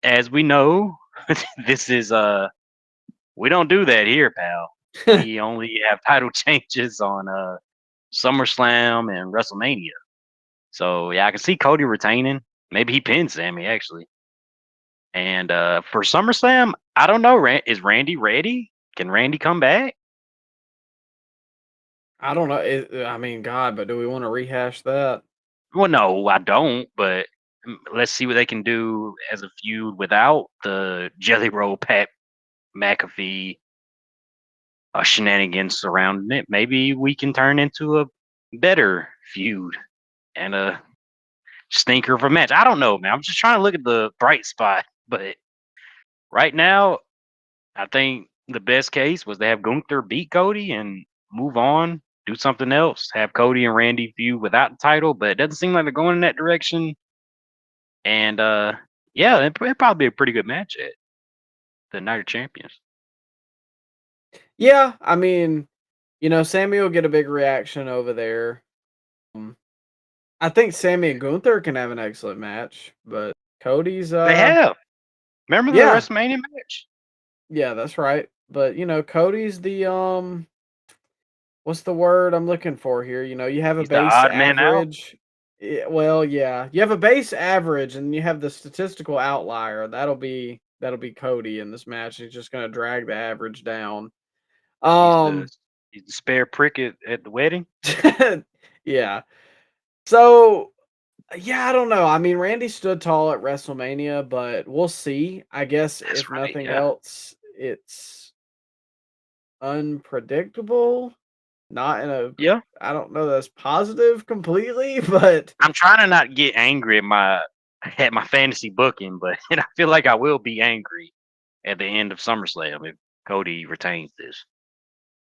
as we know, this is we don't do that here, pal. We only have title changes on SummerSlam and WrestleMania. So yeah, I can see Cody retaining. Maybe he pins Sammy actually. And for SummerSlam, I don't know. Is Randy ready? Can Randy come back? I don't know. I mean, God, but do we want to rehash that? Well, no, I don't. But let's see what they can do as a feud without the Jelly Roll Pat McAfee shenanigans surrounding it. Maybe we can turn into a better feud and a stinker of a match. I don't know, man. I'm just trying to look at the bright spot. But right now, I think the best case was to have Gunther beat Cody and move on, do something else, have Cody and Randy feud without the title. But it doesn't seem like they're going in that direction. And yeah, it'd probably be a pretty good match at the Night of Champions. Yeah, I mean, Sammy will get a big reaction over there. I think Sammy and Gunther can have an excellent match, but Cody's They have. Remember the yeah, WrestleMania match? yeah, that's right. But Cody's the what's the word I'm looking for here? You have a He's the base odd man out. average. Well, yeah, you have a base average, and you have the statistical outlier. That'll be Cody in this match. He's just gonna drag the average down. He's the Um, he's the spare prick at the wedding. yeah. So yeah, I don't know. I mean, Randy stood tall at WrestleMania, but we'll see. I guess That's if right. nothing Yeah. else, it's unpredictable. Not in a Yeah. I don't know that's positive completely, but I'm trying to not get angry at my fantasy booking, but I feel like I will be angry at the end of SummerSlam if Cody retains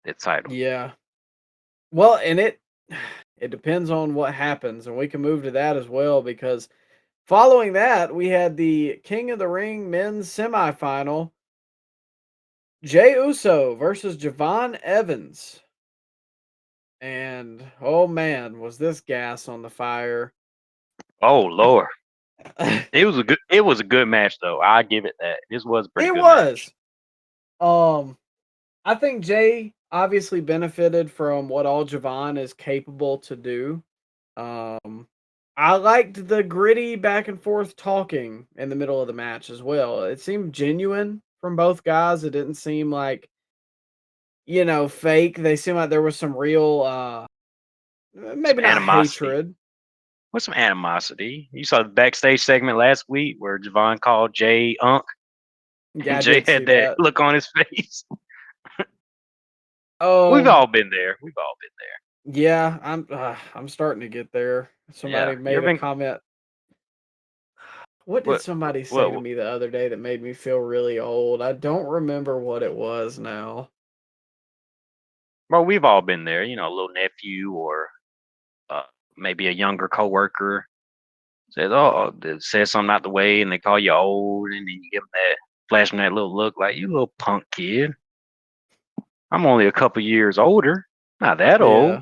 that title. yeah. Well, and it depends on what happens, and we can move to that as well because following that, we had the King of the Ring men's semifinal, Jey Uso versus Javon Evans. And oh man, was this gas on the fire. Oh Lord. It was a good match though. I give it that. This was a pretty It good match. was. I think Jay obviously benefited from what all Javon is capable to do. I liked the gritty back and forth talking in the middle of the match as well. It seemed genuine from both guys. It didn't seem like, fake. They seemed like there was some real Some maybe not animosity. hatred. What's some animosity? You saw the backstage segment last week where Javon called Jay Unk Yeah, and I Jay did see had that that. look on his face. We've Um all been there. We've all been yeah, I'm starting to get there. there. Yeah. Somebody You made ever a been comment. What did what somebody say to what me the other day that made me feel really old? I don't remember what it was now. well, we've all been there, a little nephew or uh, maybe a younger coworker says, "Oh," that says something not the way, and they call you old, and then you give them that flashing that little look like you little punk kid. I'm only a couple years older, not that old. Yeah.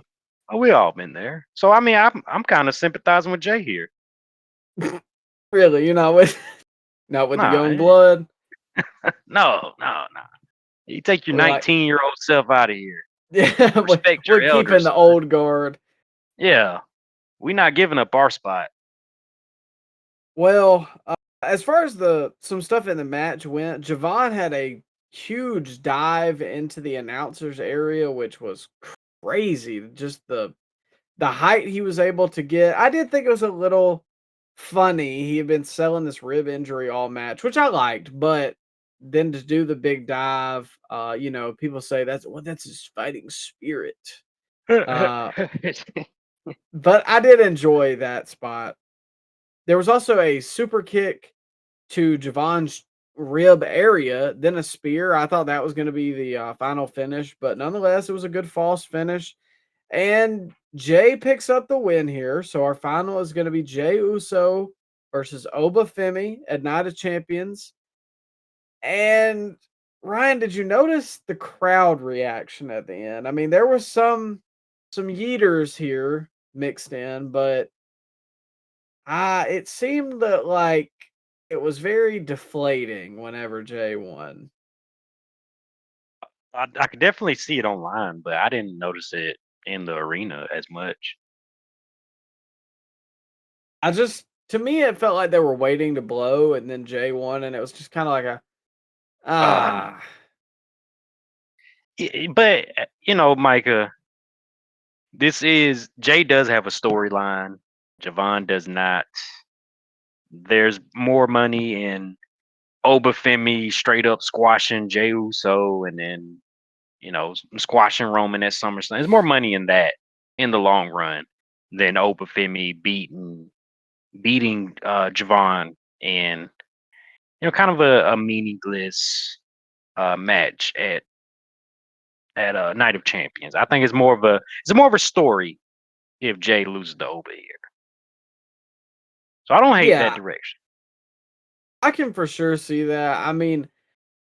Oh, we all been there. So I mean, I'm kind of sympathizing with Jay here. Really, you're not with not with the Nah, young blood? no, no, no. You take your We like 19-year-old self out of here. yeah, Respect we're your keeping elders, the son. old guard. Yeah, we not giving up our spot. Well, as far as some stuff in the match went, Javon had a huge dive into the announcers area, which was crazy. Just the height he was able to get. I did think it was a little funny. He had been selling this rib injury all match, which I liked, but then to do the big dive, people say that's his fighting spirit. Uh, but I did enjoy that spot. There was also a super kick to Javon's rib area, then a spear. I thought that was going to be the final finish, but nonetheless, it was a good false finish. And Jay picks up the win here. So our final is going to be Jay Uso versus Oba Femi at Night of Champions. And Ryan, did you notice the crowd reaction at the end? I mean, there was some yeeters here mixed in, but it seemed that like it was very deflating whenever Jay won. I could definitely see it online, but I didn't notice it in the arena as much. To me, it felt like they were waiting to blow, and then Jay won, and it was just kind of like a Um, ah. but you know, Micah, this is Jay does have a storyline. Javon does not. There's more money in Obafemi straight up squashing Jey Uso and then, squashing Roman at SummerSlam. There's more money in that in the long run than Obafemi beating Javon and kind of a meaningless match at Night of Champions. I think it's more of a story if Jay loses to Oba here. So I don't hate that Yeah, direction. I can for sure see that. I mean,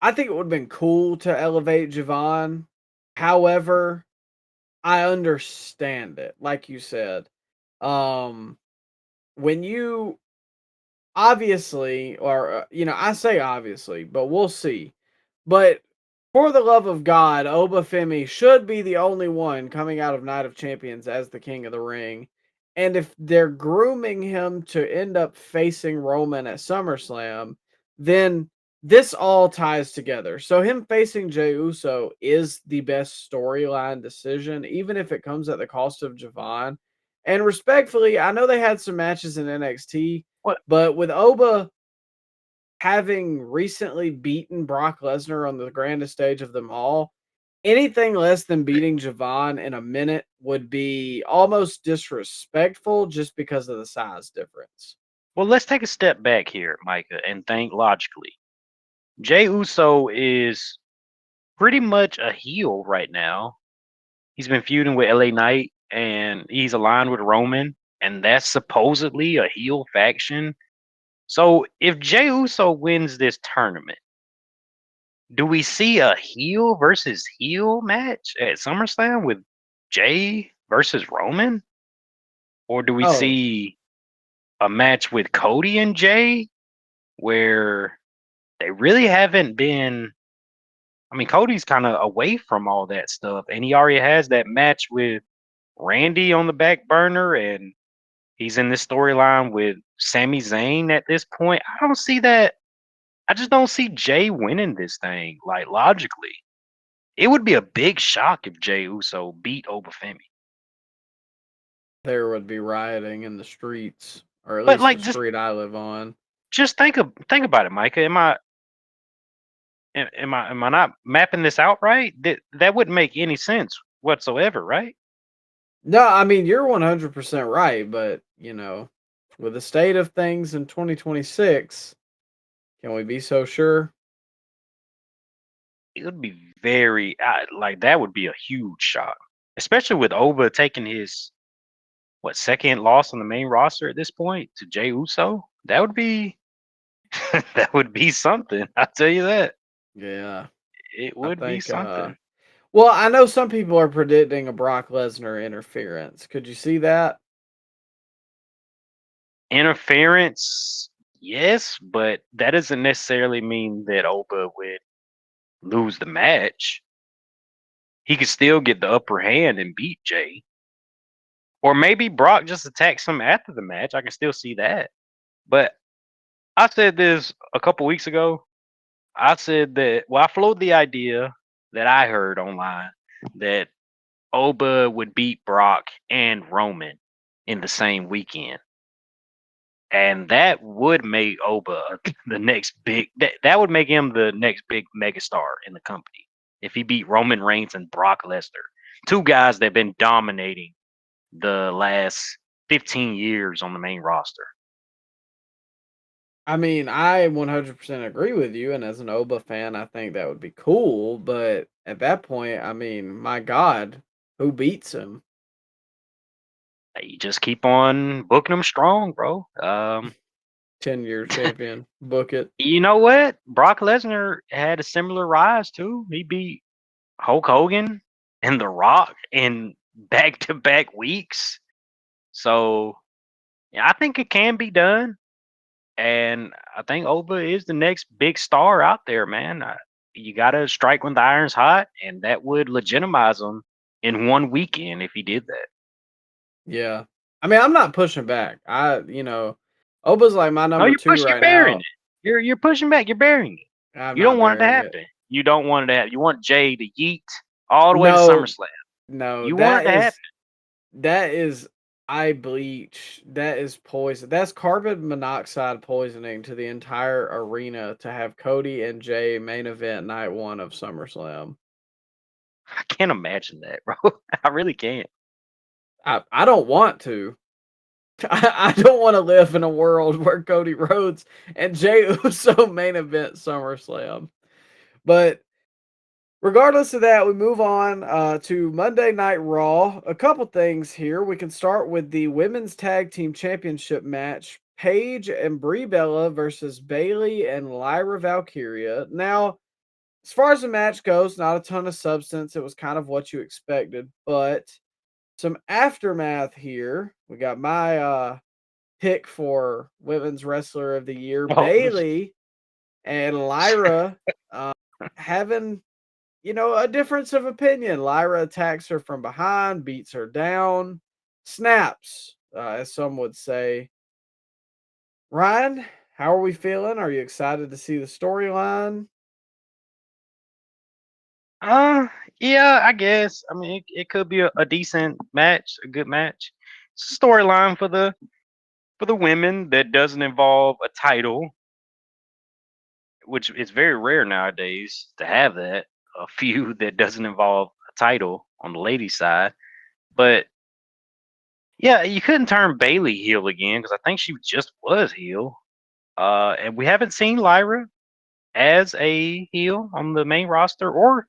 I think it would have been cool to elevate Javon. However, I understand it, like you said. Um, when you obviously, or I say obviously, but we'll see. But for the love of God, Obafemi should be the only one coming out of Night of Champions as the King of the Ring. And if they're grooming him to end up facing Roman at SummerSlam, then this all ties together. So him facing Jey Uso is the best storyline decision, even if it comes at the cost of Javon. And respectfully, I know they had some matches in NXT, What? but with Oba having recently beaten Brock Lesnar on the grandest stage of them all, anything less than beating Javon in a minute would be almost disrespectful just because of the size difference. Well, let's take a step back here, Micah, and think logically. Jey Uso is pretty much a heel right now. He's been feuding with LA Knight and he's aligned with Roman, and that's supposedly a heel faction. So if Jey Uso wins this tournament, do we see a heel versus heel match at SummerSlam with Jey versus Roman? Or do we Oh, see a match with Cody and Jey where they really haven't been? I mean, Cody's kind of away from all that stuff, and he already has that match with Randy on the back burner, and he's in this storyline with Sami Zayn at this point. I don't see that. I just don't see Jay winning this thing, like logically. It would be a big shock if Jey Uso beat Obafemi. there would be rioting in the streets, or at But least like, the just street I live on. just think about it, Micah. Am I not mapping this out right? That wouldn't make any sense whatsoever, right? No, I mean, you're 100% right, but, with the state of things in 2026, can we be so sure? It would be very like that would be a huge shock, especially with Oba taking his second loss on the main roster at this point to Jey Uso. That would be that would be something. I'll tell you that. Yeah, It I would be think, something. well, I know some people are predicting a Brock Lesnar interference. Could you see that? Interference, yes, but that doesn't necessarily mean that Oba would lose the match. He could still get the upper hand and beat Jay. Or maybe Brock just attacks him after the match. I can still see that. But I said this a couple weeks ago. I said that, well, I floated the idea that I heard online that Oba would beat Brock and Roman in the same weekend. And that would make Oba the next big, that would make him the next big megastar in the company if he beat Roman Reigns and Brock Lesnar. two guys that have been dominating the last 15 years on the main roster. I mean, I 100% agree with you, and as an Oba fan, I think that would be cool, but at that point, I mean, my God, who beats him? You just keep on booking them strong, bro. 10-year champion. Book it. You know what? Brock Lesnar had a similar rise too. He beat Hulk Hogan and The Rock in back-to-back weeks. So yeah, I think it can be done, and I think Oba is the next big star out there, man. You got to strike when the iron's hot, and that would legitimize him in one weekend if he did that. Yeah. I mean, I'm not pushing back. Oba's like my No, number two you're right burying now. it. You're pushing back. You're burying it. I'm You don't not want it to burying it. happen. You don't want it to happen. You want Jay to yeet all the way to No, SummerSlam. no, You want it to happen. that is eye bleach. That is poison. That's carbon monoxide poisoning to the entire arena to have Cody and Jay main event night one of SummerSlam. I can't imagine that, bro. I really can't. I don't want to. I don't want to live in a world where Cody Rhodes and Jey Uso main event SummerSlam. But regardless of that, we move on to Monday Night Raw. A couple things here. We can start with the Women's Tag Team Championship match. Paige and Brie Bella versus Bailey and Lyra Valkyria. Now, as far as the match goes, not a ton of substance. It was kind of what you expected, but some aftermath here. We got my pick for Women's Wrestler of the Year, Oh, Bailey and Lyra having, a difference of opinion. Lyra attacks her from behind, beats her down, snaps, as some would say. Ryan, how are we feeling? Are you excited to see the storyline? uh, yeah, I guess. I mean, it could be a decent match, a good match. It's a storyline for the women that doesn't involve a title, which is very rare nowadays to have that. A feud that doesn't involve a title on the ladies' side. But yeah, you couldn't turn Bailey heel again because I think she just was heel. And we haven't seen Lyra as a heel on the main roster, or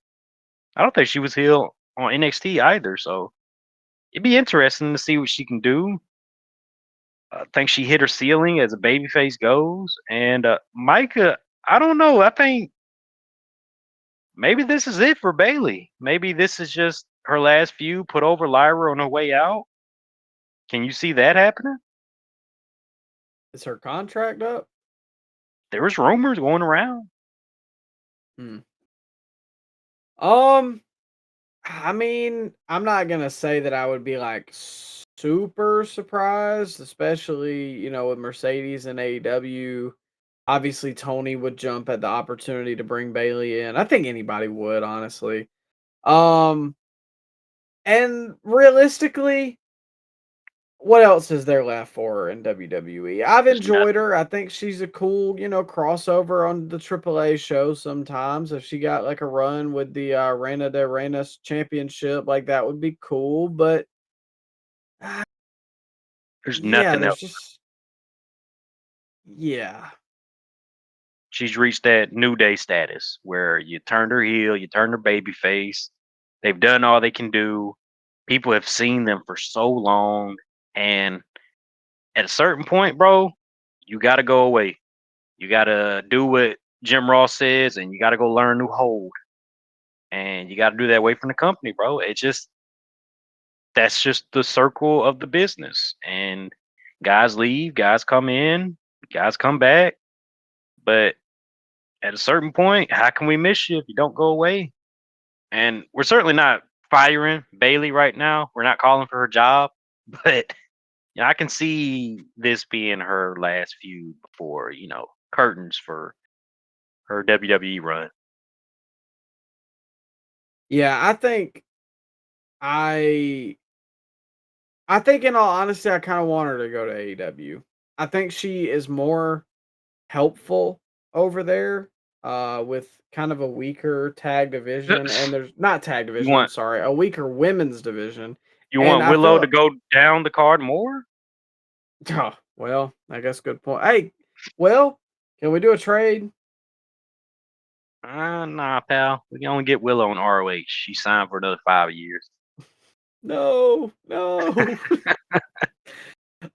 I don't think she was heel on NXT either. So it'd be interesting to see what she can do. I think she hit her ceiling as a babyface goes. And Micah, I don't know. I think maybe this is it for Bailey. Maybe this is just her last feud, put over Lyra on her way out. Can you see that happening? Is her contract up? There was rumors going around. Hmm. Um, I mean, I'm not gonna say that I would be like super surprised, especially, with Mercedes and AEW. Obviously, Tony would jump at the opportunity to bring Bailey in. I think anybody would, honestly. Um, and realistically, what else is there left for her in WWE? I've There's enjoyed nothing. her. I think she's a cool, crossover on the AAA show sometimes. If she got like a run with the Reina de Reinas championship, like that would be cool. But uh, There's yeah, nothing else. there's just, yeah. She's reached that New Day status where you turned her heel, you turned her baby face. They've done all they can do. People have seen them for so long, and at a certain point, bro, you got to go away. You got to do what Jim Ross says, and you got to go learn a new hold. And you got to do that away from the company, bro. That's just the circle of the business. And guys leave, guys come in, guys come back. But at a certain point, how can we miss you if you don't go away? And we're certainly not firing Bailey right now. We're not calling for her job, but I can see this being her last feud before, curtains for her WWE run. Yeah, I I think in all honesty, I kind of want her to go to AEW. I think she is more helpful over there. with kind of a weaker tag division, and there's not tag You division, I'm want sorry, a weaker women's division. you And want I Willow to feel go down the card more? oh, well, I guess good point. Hey, well, can we do a trade? Nah, pal. We can only get Willow on ROH. She signed for another 5 years. No, no.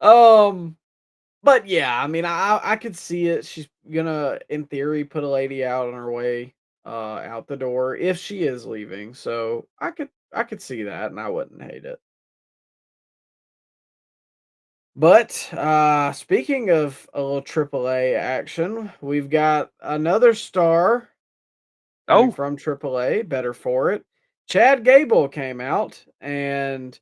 um, but yeah, I mean, I could see it. She's gonna, in theory, put a lady out on her way, out the door if she is leaving. So I could see that, and I wouldn't hate it. But speaking of a little AAA action, we've got another star coming Oh, from AAA. Better for it. Chad Gable came out and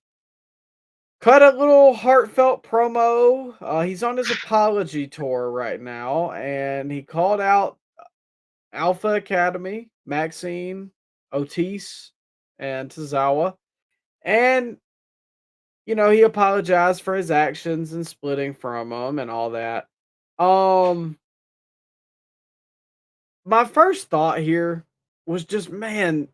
cut a little heartfelt promo. He's on his apology tour right now, and he called out Alpha Academy, Maxine, Otis, and Tozawa. And, he apologized for his actions and splitting from them and all that. Um, my first thought here was just, man,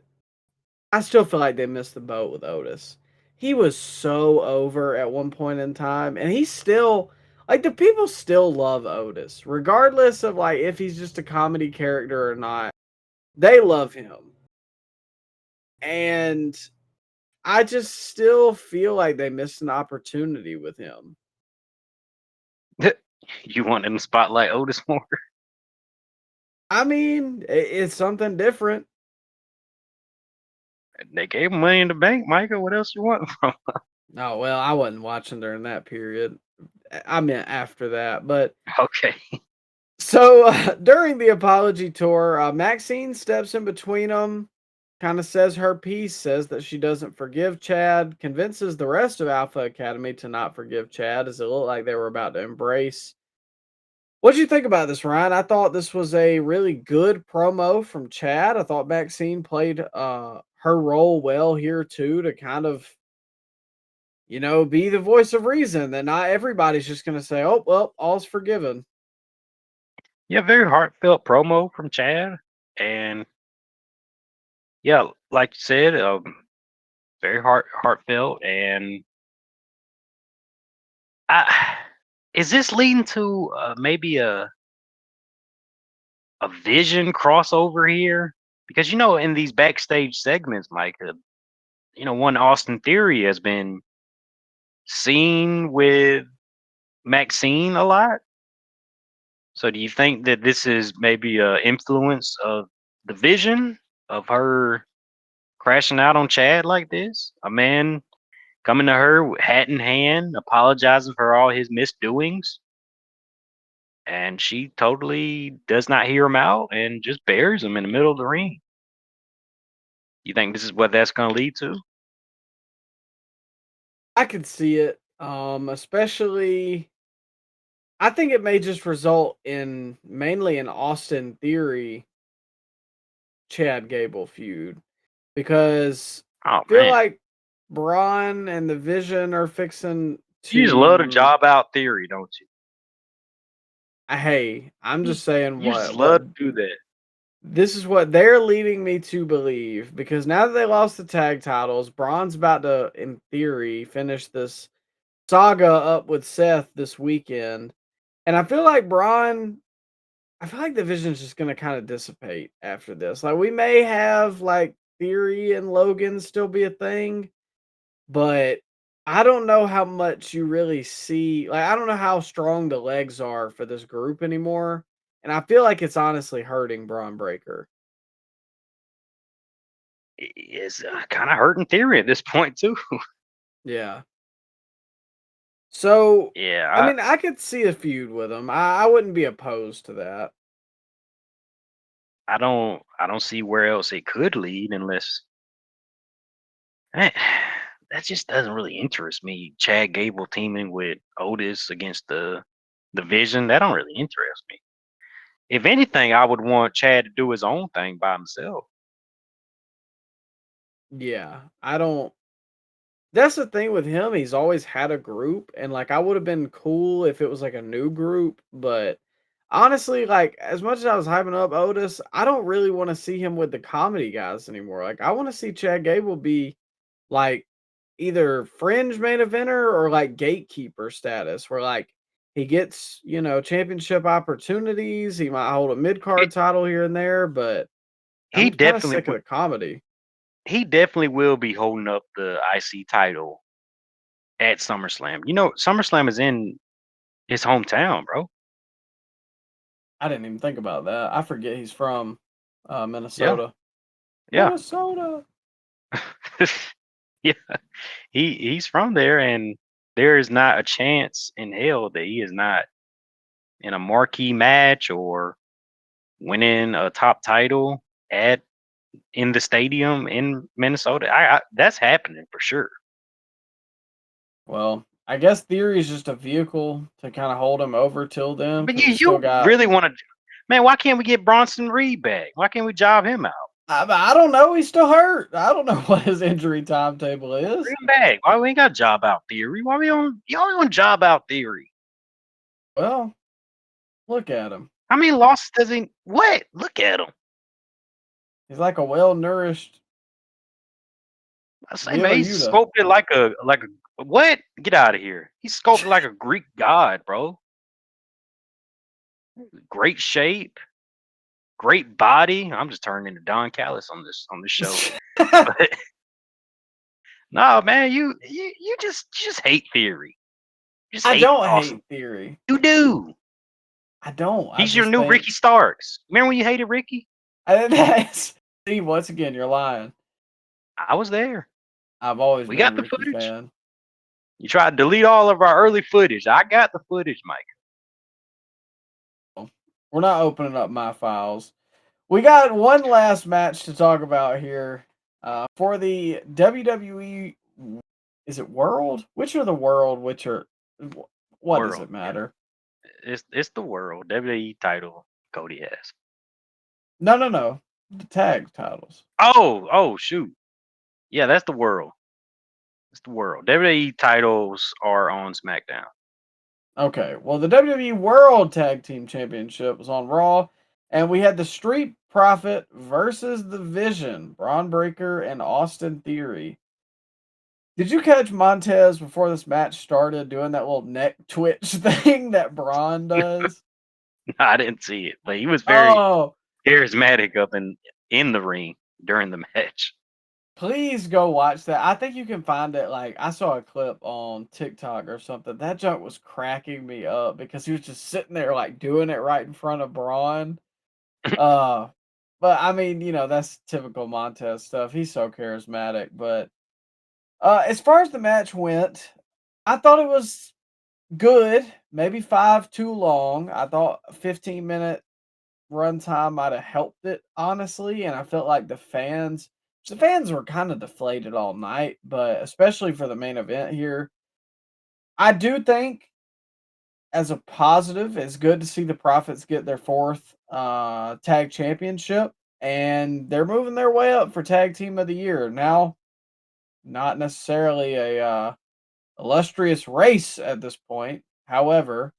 I still feel like they missed the boat with Otis. He was so over at one point in time, and he's still like the people still love Otis, regardless of like if he's just a comedy character or not. They love him. And I just still feel like they missed an opportunity with him. you want him to spotlight Otis more? I mean, it's something different. They gave him Money in the Bank, Micah. What else you want from? Oh, well, I wasn't watching during that period. I meant after that, but Okay. so during the apology tour, Maxine steps in between them, kind of says her piece, says that she doesn't forgive Chad, convinces the rest of Alpha Academy to not forgive Chad, as it looked like they were about to embrace. What do you think about this, Ryan? I thought this was a really good promo from Chad. I thought Maxine played her role well here too, to kind of be the voice of reason. That not everybody's just going to say, "Oh well, all's forgiven." Yeah, very heartfelt promo from Chad, and yeah, like you said, very heartfelt, and I is this leading to maybe a Vision crossover here? Because in these backstage segments, Mike, one Austin Theory has been seen with Maxine a lot. So, do you think that this is maybe a influence of the Vision of her crashing out on Chad like this? A man coming to her hat in hand, apologizing for all his misdoings, and she totally does not hear him out and just buries him in the middle of the ring. You think this is what that's going to lead to? I could see it, especially. I think it may just result in mainly an Austin Theory Chad Gable feud because Oh I feel man, like Braun and the Vision are fixing you just love to to. job out Theory, don't you? Hey, I'm You just just, saying you just what love to do that. this is what they're leading me to believe because now that they lost the tag titles, Braun's about to, in theory, finish this saga up with Seth this weekend. And I feel like the Vision's just gonna kind of dissipate after this. Like we may have like Theory and Logan still be a thing, but I don't know how much you really see. Like I don't know how strong the legs are for this group anymore, and I feel like it's honestly hurting Braun Breaker. It's kind of hurting Theory at this point too. Yeah. So I Yeah, mean, I could see a feud with him. I wouldn't be opposed to that. I don't see where else it could lead unless eh, that just doesn't really interest me. Chad Gable teaming with Otis against the Vision, that don't really interest me. If anything, I would want Chad to do his own thing by himself. Yeah, I don't. That's the thing with him. He's always had a group, and like I would have been cool if it was like a new group, but honestly, like, as much as I was hyping up Otis, I don't really want to see him with the comedy guys anymore. Like, I want to see Chad Gable be like either fringe main eventer or like gatekeeper status, where like he gets, championship opportunities. He might hold a mid He, card title here and there, but he I'm kind of definitely sick of would. the comedy. He definitely will be holding up the IC title at SummerSlam. You know, SummerSlam is in his hometown, bro. I didn't even think about that. I forget he's from Yeah, Minnesota. yeah, Minnesota. yeah. He's from there, and there is not a chance in hell that he is not in a marquee match or winning a top title at in the stadium in Minnesota. That's happening for sure. Well, I guess Theory is just a vehicle to kind of hold him over till then But because you he's still you got. really want to, man? Why can't we get Bronson Reed back? Why can't we job him out? I don't know. He's still hurt. I don't know what his injury timetable Bring is. him back. Why we ain't got job out theory? Why we on you only on job out theory? Well, look at him. How many losses does he? What? Look at him. He's like a well nourished I say, man, Wheeler he's Yuta. sculpted like a what? Get out of here. He's sculpted like a Greek god, bro. Great shape, great body. I'm just turning into Don Callis on this show. But no, man, you just hate theory. You just I hate don't awesome. hate Theory. You do. I don't. I He's your just new think. Ricky Starks. Remember when you hated Ricky? See, once again, you're lying. I was there. I've always We been a got the Ricky footage. fan. You tried to delete all of our early footage. I got the footage, Mike. We're not opening up my files. We got one last match to talk about here for the WWE. Is it World? Which are the World? Which are what does World. it matter? It's the world. WWE title Cody has. No. The tag titles. Oh, shoot. Yeah, that's the world. It's the world. WWE titles are on SmackDown. Okay, well, the WWE World Tag Team Championship was on Raw, and we had the Street Profit versus the Vision, Braun Breaker and Austin Theory. Did you catch Montez before this match started doing that little neck twitch thing that Braun does? I didn't see it, but he was very Oh, charismatic up in the ring during the match. please go watch that. I think you can find it. Like, I saw a clip on TikTok or something. That junk was cracking me up because he was just sitting there, like, doing it right in front of Braun. Uh, but I mean, that's typical Montez stuff. He's so charismatic. But as far as the match went, I thought it was good. Maybe 5 too long. I thought a 15-minute runtime might have helped it, honestly. And I felt like the fans were kind of deflated all night, but especially for the main event here. I do think as a positive, it's good to see the Profits get their fourth tag championship, and they're moving their way up for tag team of the year. Now, not necessarily a illustrious race at this point. However,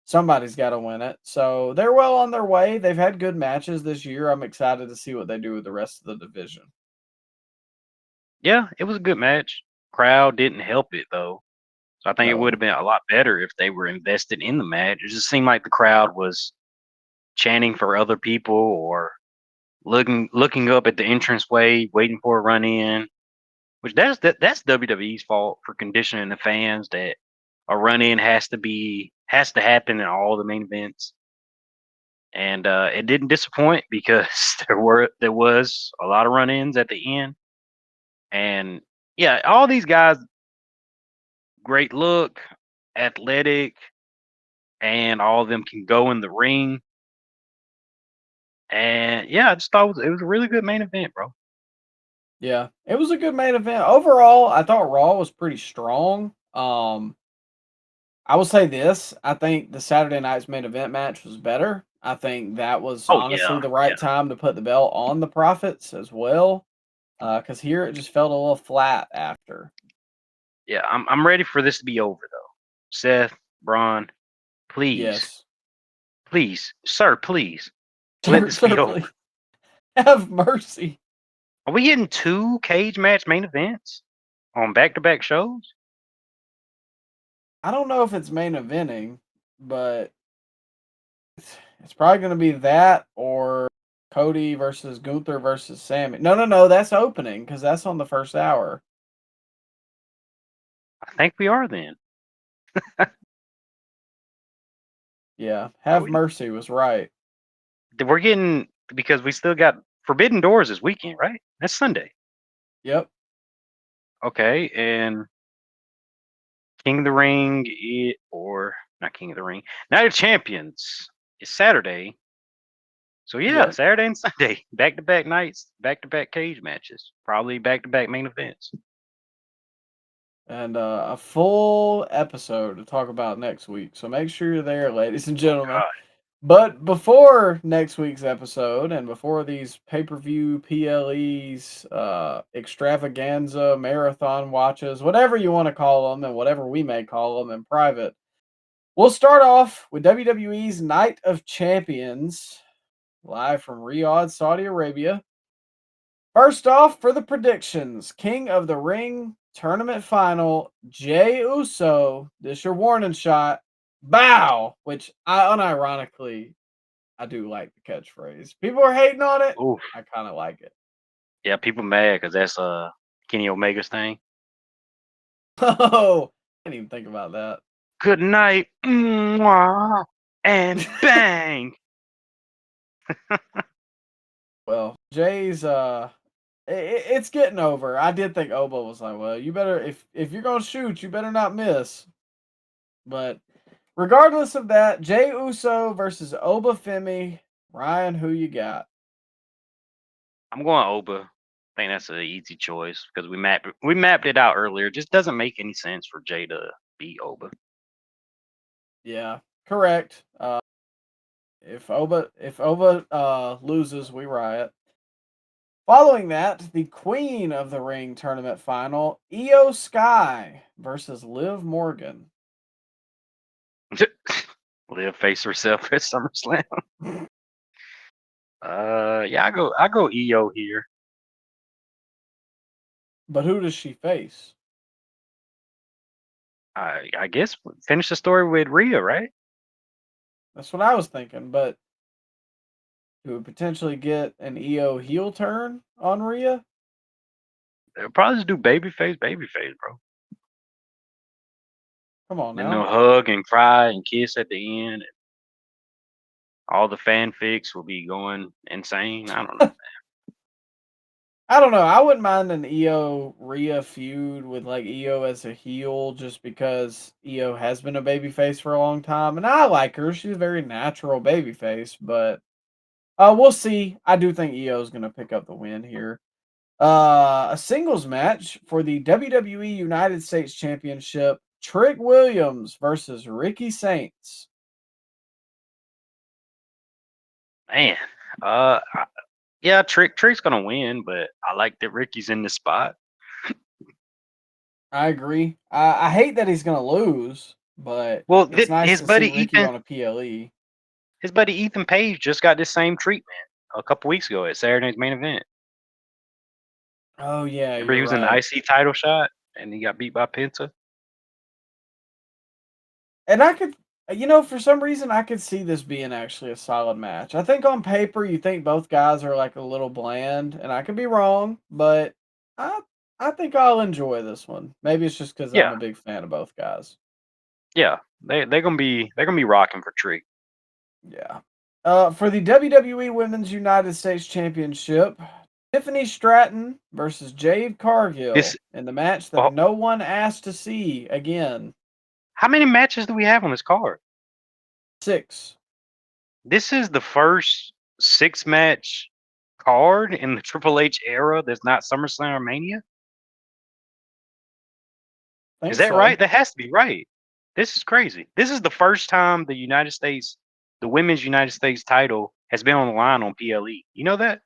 somebody's got to win it. So they're well on their way. They've had good matches this year. I'm excited to see what they do with the rest of the division. Yeah, it was a good match. Crowd didn't help it though. So I think it would No. have been a lot better if they were invested in the match. It just seemed like the crowd was chanting for other people or looking up at the entranceway, waiting for a run in. Which that's WWE's fault for conditioning the fans that a run in has to happen in all the main events. And it didn't disappoint because there was a lot of run ins at the end. And yeah, all these guys, great look, athletic, and all of them can go in the ring. And yeah, I just thought it was a really good main event, bro. Yeah, it was a good main event. Overall, I thought Raw was pretty strong. I will say this, I think the Saturday night's main event match was better. I think that was Oh honestly yeah, the yeah, right time to put the belt on the Profits as well. Because here it just felt a little flat after. yeah. I'm ready for this to be over though. Seth, Braun, please, Yes. Please, sir, please let this be over. Please. Have mercy. Are we getting 2 cage match main events on back-to-back shows? I don't know if it's main eventing, but it's probably going to be that or Cody versus Gunther versus Sammy. No. That's opening because that's on the first hour. I think we are then. Yeah, Have Mercy was right. We're getting, because we still got Forbidden Doors this weekend, right? That's Sunday. Yep. Okay, and King of the Ring, or not King of the Ring, Night of Champions is Saturday. So yeah, Yep. Saturday and Sunday, back-to-back nights, back-to-back cage matches, probably back-to-back main events. And a full episode to talk about next week. So make sure you're there, ladies and gentlemen. God. But before next week's episode and before these pay-per-view PLEs, extravaganza, marathon watches, whatever you want to call them and whatever we may call them in private, we'll start off with WWE's Night of Champions, live from Riyadh, Saudi Arabia. First off, for the predictions, King of the Ring tournament final, Jey Uso. This your warning shot. Bow, which I unironically, I do like the catchphrase. People are hating on it. Oof. I kind of like it. Yeah, people mad because that's Kenny Omega's thing. Oh, I didn't even think about that. Good night, mwah, and bang. Well, Jay's it's getting over. I did think Oba was like, well, you better if you're gonna shoot, you better not miss. But regardless of that, Jey Uso versus Oba Femi. Ryan, who you got? I'm going Oba. I think that's an easy choice because we mapped it out earlier. It just doesn't make any sense for Jay to beat Oba. Yeah, correct. If Oba loses, we riot. Following that, the Queen of the Ring tournament final, Io Sky versus Liv Morgan. Liv face herself at SummerSlam. Yeah, I go EO here. But who does she face? I guess finish the story with Rhea, right? That's what I was thinking, but do we potentially get an EO heel turn on Rhea? They'll probably just do babyface, bro. Come on And now. they'll hug and cry and kiss at the end. All the fanfics will be going insane. I don't know. I don't know. I wouldn't mind an EO Rhea feud with like EO as a heel just because EO has been a babyface for a long time. And I like her. She's a very natural babyface, but we'll see. I do think EO is going to pick up the win here. A singles match for the WWE United States Championship. Trick Williams versus Ricky Saints. Man, yeah, Trick's gonna win, but I like that Ricky's in the spot. I agree. I hate that he's going to lose, but Well, it's nice his to buddy see Ricky Ethan, on a PLE. his buddy Ethan Page just got this same treatment a couple weeks ago at Saturday's main event. Oh yeah, Remember he you're was in the right. IC title shot and he got beat by Penta. And I could, for some reason, I could see this being actually a solid match. I think on paper, you think both guys are like a little bland, and I could be wrong, but I think I'll enjoy this one. Maybe it's just because I'm Yeah, a big fan of both guys. yeah, they're gonna be rocking for Trick. Yeah. For the WWE Women's United States Championship, Tiffany Stratton versus Jade Cargill This in the match that oh, no one asked to see again. how many matches do we have on this card? 6. This is the first 6-match card in the Triple H era that's not SummerSlam or Mania. Is Think that so. right? That has to be right. This is crazy. This is the first time the women's United States title has been on the line on PLE. You know that?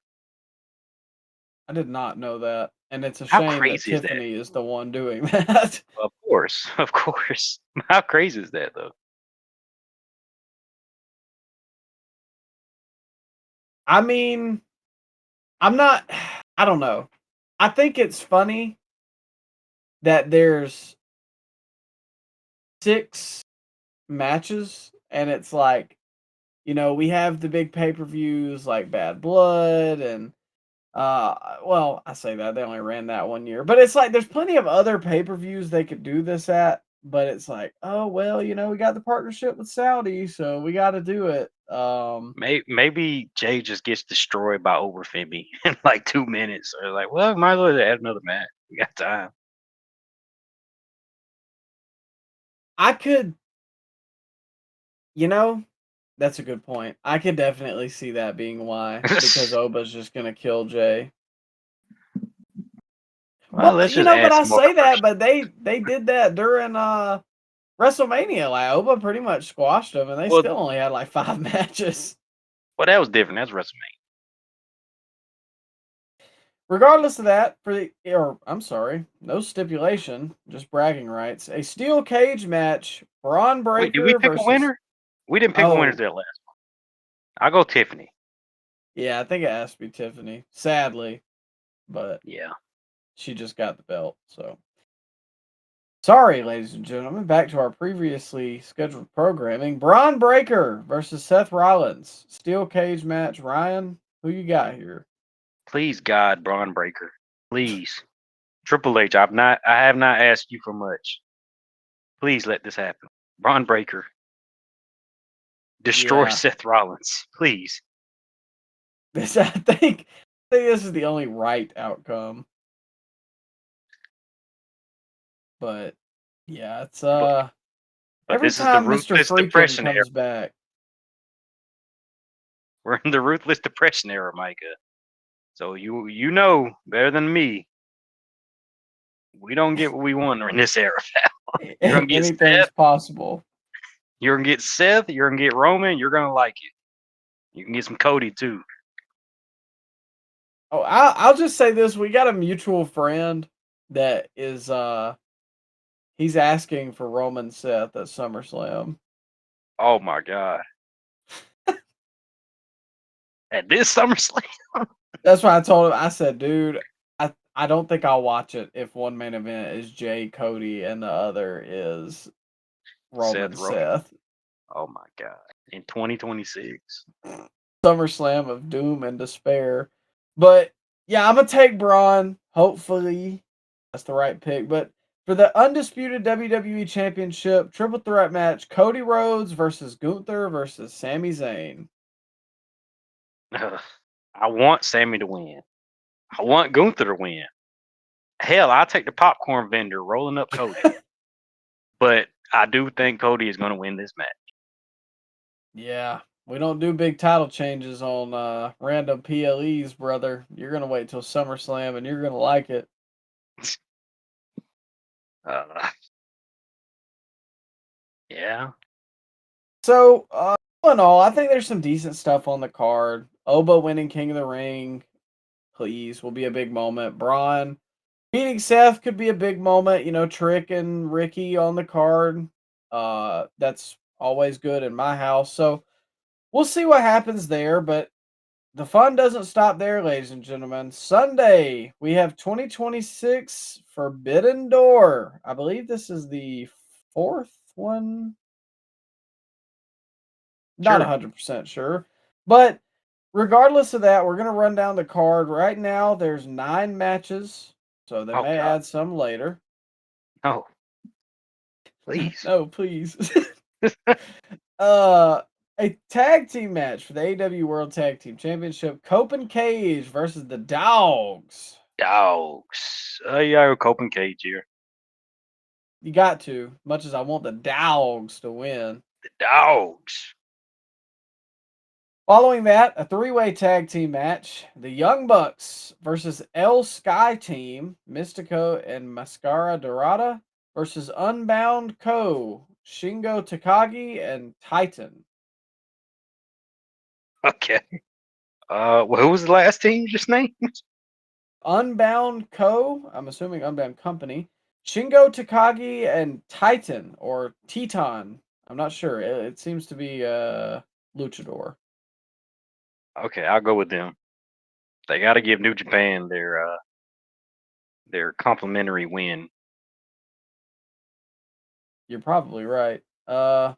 I did not know that, and it's a How shame that crazy is that? Tiffany is the one doing that. Of course, of course. How crazy is that, though? I mean, I'm not. I don't know. I think it's funny that there's 6 matches, and it's like, we have the big pay-per-views like Bad Blood and well, I say that they only ran that 1 year, but it's like there's plenty of other pay-per-views they could do this at, but it's like, oh well, we got the partnership with Saudi, so we got to do it. Maybe Jay just gets destroyed by Overfemi in like 2 minutes. Or like, well, might as well add another match. We got time. I could, you know, that's a good point. I could definitely see that being why, because Oba's just gonna kill Jay. Well, Well, let's just but add I some more say that, commercials. but they did that during WrestleMania. Like Oba pretty much squashed them, and they Well, still only had like 5 matches. that was different. That's WrestleMania. Regardless of that, I'm sorry, no stipulation, just bragging rights. A steel cage match: Braun Wait, did we Breaker pick a versus. winner? We didn't pick a winner to Oh, that last one. I'll go Tiffany. yeah, I think it has to be Tiffany. Sadly, but Yeah. she just got the belt. So sorry, ladies and gentlemen. Back to our previously scheduled programming: Braun Breaker versus Seth Rollins. Steel cage match. Ryan, who you got here? Please, God, Braun Breaker. Please. Triple H, I have not asked you for much. Please let this happen. Braun Breaker. Destroy Yeah, Seth Rollins. Please. I think this is the only right outcome. But yeah, it's But every this is the time Mr. ruthless Freakin' depression era. comes back. We're in the ruthless depression era, Micah. So you know better than me. We don't get what we want in this era. You're gonna get Anything's Seth. possible. You're gonna get Seth. You're gonna get Roman. You're gonna like it. You can get some Cody too. Oh, I'll just say this: we got a mutual friend that is he's asking for Roman Seth at SummerSlam. Oh my God. At this SummerSlam. That's why I told him. I said, dude, I don't think I'll watch it if one main event is Jay Cody and the other is Roman Seth Roman. Seth. Oh my God. In 2026. SummerSlam of doom and despair. But yeah, I'm gonna take Braun. Hopefully, that's the right pick. But for the undisputed WWE Championship triple threat match, Cody Rhodes versus Gunther versus Sami Zayn. I want Sammy to win. I want Gunther to win. Hell, I'll take the popcorn vendor rolling up Cody. But I do think Cody is going to win this match. Yeah, we don't do big title changes on random PLEs, brother. You're gonna wait till SummerSlam and you're gonna like it. Uh, yeah. So, all in all, I think there's some decent stuff on the card. Oba winning King of the Ring, please, will be a big moment. Braun beating Seth could be a big moment. Trick and Ricky on the card. That's always good in my house. So we'll see what happens there, but the fun doesn't stop there, ladies and gentlemen. Sunday, we have 2026 Forbidden Door. I believe this is the 4th one. Not Sure. 100% sure. But regardless of that, we're going to run down the card. Right now, there's 9 matches, so they Oh, may God. add some later. Oh, please. No, please. uh, a tag team match for the AEW World Tag Team Championship. Cope and Cage versus the Dogs. Dogs. Yeah, Cope and Cage here. You got to, much as I want the Dogs to win. The Dogs. Following that, a 3-way tag team match. The Young Bucks versus El Sky Team, Mystico and Mascara Dorada versus Unbound Co., Shingo Takagi and Titan. Okay. Who was the last team you just named? Unbound Co., I'm assuming Unbound Company, Shingo Takagi and Titan or Teton. I'm not sure. It seems to be Luchador. Okay, I'll go with them. They got to give New Japan their complimentary win. You're probably right. I'll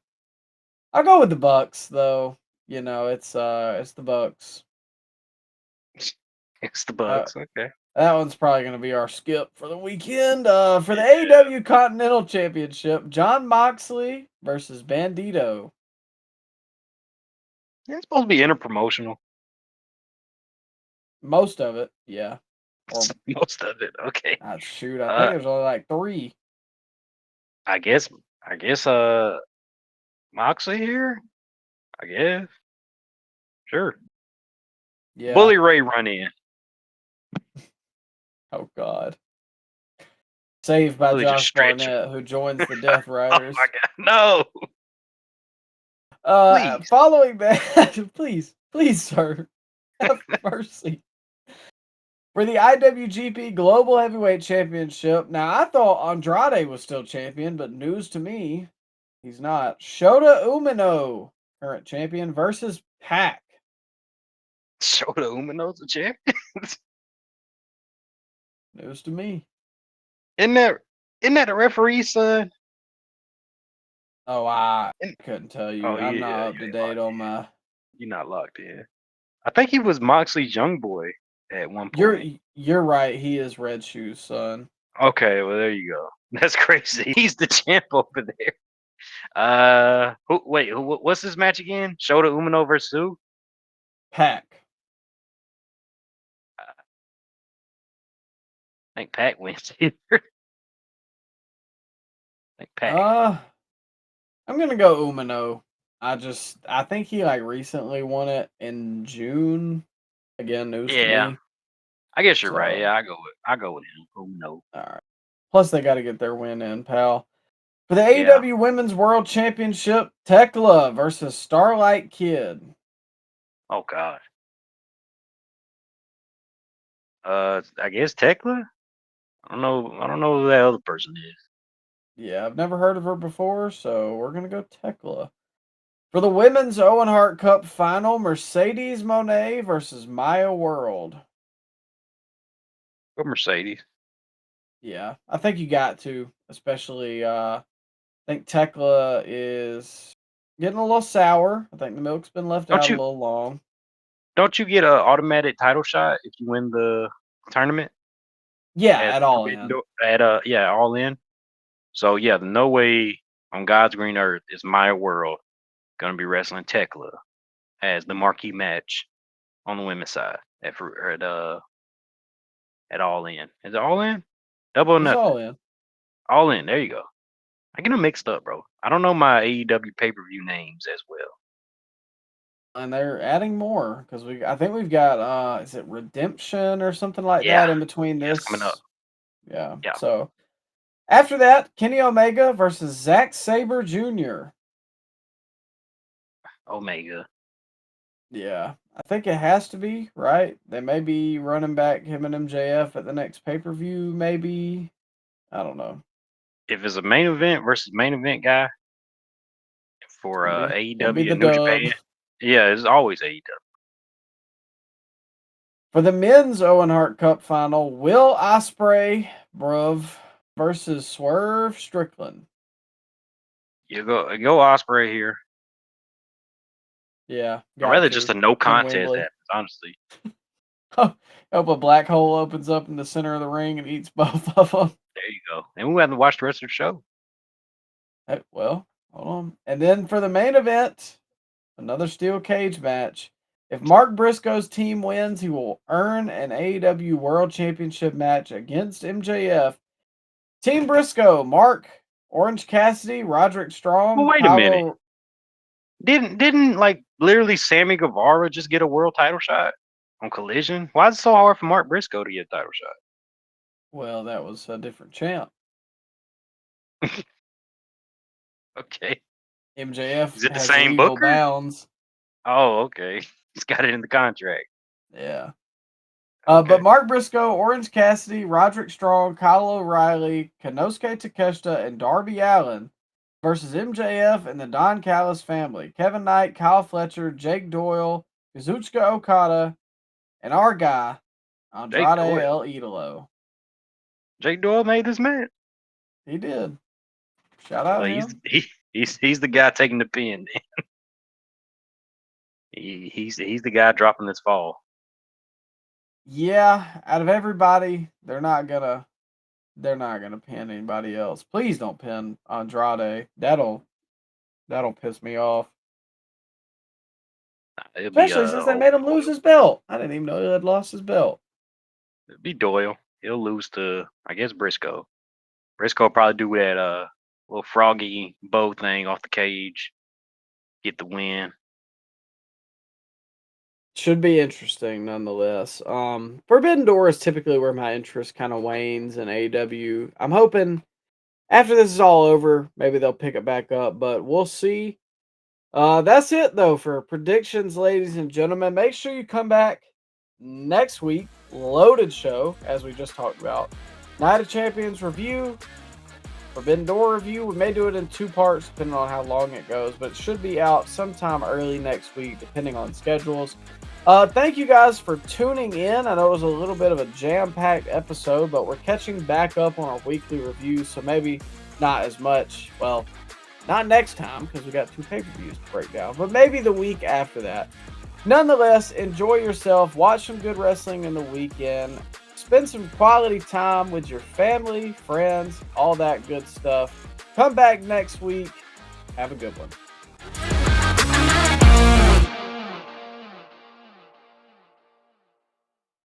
go with the Bucks though. You know, it's the Bucks. It's the Uh, Bucks. Okay. that one's probably gonna be our skip for the weekend. For the AEW Continental Championship, John Moxley versus Bandito. It's supposed to be interpromotional. Most of it, yeah. Or Most of it. Okay. shoot, I think Uh, there's only like 3. I guess. Moxley here. I guess. Sure. Yeah. Bully Ray run in. Oh God. Saved by Bully just Josh stretch him. Barnett, who joins the Death Oh Riders. my God! No. Please. Following that, please, sir, have mercy. For the IWGP Global Heavyweight Championship, now I thought Andrade was still champion, but news to me, he's not. Shota Umino, current champion, versus Pac. Shota Umino's a champion. News to me. Isn't that the referee's son? Oh, I And- couldn't tell you. Oh, I'm yeah, not up you to ain't date locked on in. my. You're not locked in. I think he was Moxley's young boy at one point. You're right. He is Red Shoes' son. Okay, well there you go. That's crazy. He's the champ over there. What's this match again? Shota Umino versus who? Pac. I think Pac wins here. I think Pac. I'm gonna go Umino. I think he like recently won it in June. Again, news to Yeah, me. I guess you're right. So, Yeah, I go with him. Umino. all right. Plus, they got to get their win in, pal. For the Yeah. AEW Women's World Championship, Tekla versus Starlight Kid. Oh God. I guess Tekla. I don't know. I don't know who that other person is. Yeah, I've never heard of her before, so we're gonna go Tekla. For the Women's Owen Hart Cup Final, Mercedes Moné versus Maya World. Go Mercedes. Yeah, I think you got to, especially I think Tekla is getting a little sour. I think the milk's been left Don't out a you little long. don't you get an automatic title shot if you win the tournament Yeah, at at all Forbidden in. Door- at yeah, all in? So yeah, no way on God's green earth is Maya World gonna be wrestling Tekla as the marquee match on the women's side at All In. Is it All In? Double or It's nothing. all in. All In. There you go. I get them mixed up, bro. I don't know my AEW pay per view names as well. And they're adding more because I think we've got is it Redemption or something like Yeah, that in between yeah, it's coming up. this. Yeah. Yeah, So after that, Kenny Omega versus Zack Sabre Jr. Omega. Yeah. I think it has to be, right? They may be running back him and MJF at the next pay-per-view, maybe. I don't know. If it's a main event versus main event guy for Gonna be the AEW and New dub. Japan, yeah, it's always AEW. For the men's Owen Hart Cup final, Will Ospreay, versus Swerve Strickland. You go Osprey here. Yeah, I'd rather just a no in contest Wembley. happens, honestly. Hope a black hole opens up in the center of the ring and eats both of them. There you go. And we haven't watched the rest of the show. Hey, well, hold on. And then for the main event, another steel cage match. If Mark Briscoe's team wins, he will earn an AEW World Championship match against MJF. Team Briscoe, Mark, Orange Cassidy, Roderick Strong, Well, wait a minute. Didn't like literally Sammy Guevara just get a world title shot on Collision? Why is it so hard for Mark Briscoe to get a title shot? Well, that was a different champ. Okay. MJF Is it the has same legal booker? bounds. Oh, okay. He's got it in the contract. Yeah. Okay. But Mark Briscoe, Orange Cassidy, Roderick Strong, Kyle O'Reilly, Konosuke Takeshita, and Darby Allin versus MJF and the Don Callis family. Kevin Knight, Kyle Fletcher, Jake Doyle, Kazuchika Okada, and our guy, Andrade Doyle. El Idolo. Jake Doyle made this match. He did. Shout out him. He's the guy taking the pin. He's the guy dropping this fall. Yeah, out of everybody, they're not gonna pin anybody else. Please don't pin Andrade. That'll piss me off. Especially since they made him lose his belt. I didn't even know he had lost his belt. It'd be Doyle. He'll lose to, I guess, Briscoe. Briscoe will probably do that little froggy bow thing off the cage. Get the win. Should be interesting nonetheless. Forbidden Door is typically where my interest kind of wanes in AEW. I'm hoping after this is all over, maybe they'll pick it back up, but we'll see. That's it though for predictions, ladies and gentlemen. Make sure you come back next week. Loaded show, as we just talked about. Night of Champions review, Forbidden Door review. We may do it in 2 parts depending on how long it goes, but it should be out sometime early next week depending on schedules. Thank you guys for tuning in. I know it was a little bit of a jam-packed episode, but we're catching back up on our weekly reviews, so maybe not as much. Well, not next time because we got 2 pay-per-views to break down, but maybe the week after that. Nonetheless, enjoy yourself. Watch some good wrestling in the weekend. Spend some quality time with your family, friends, all that good stuff. Come back next week. Have a good one.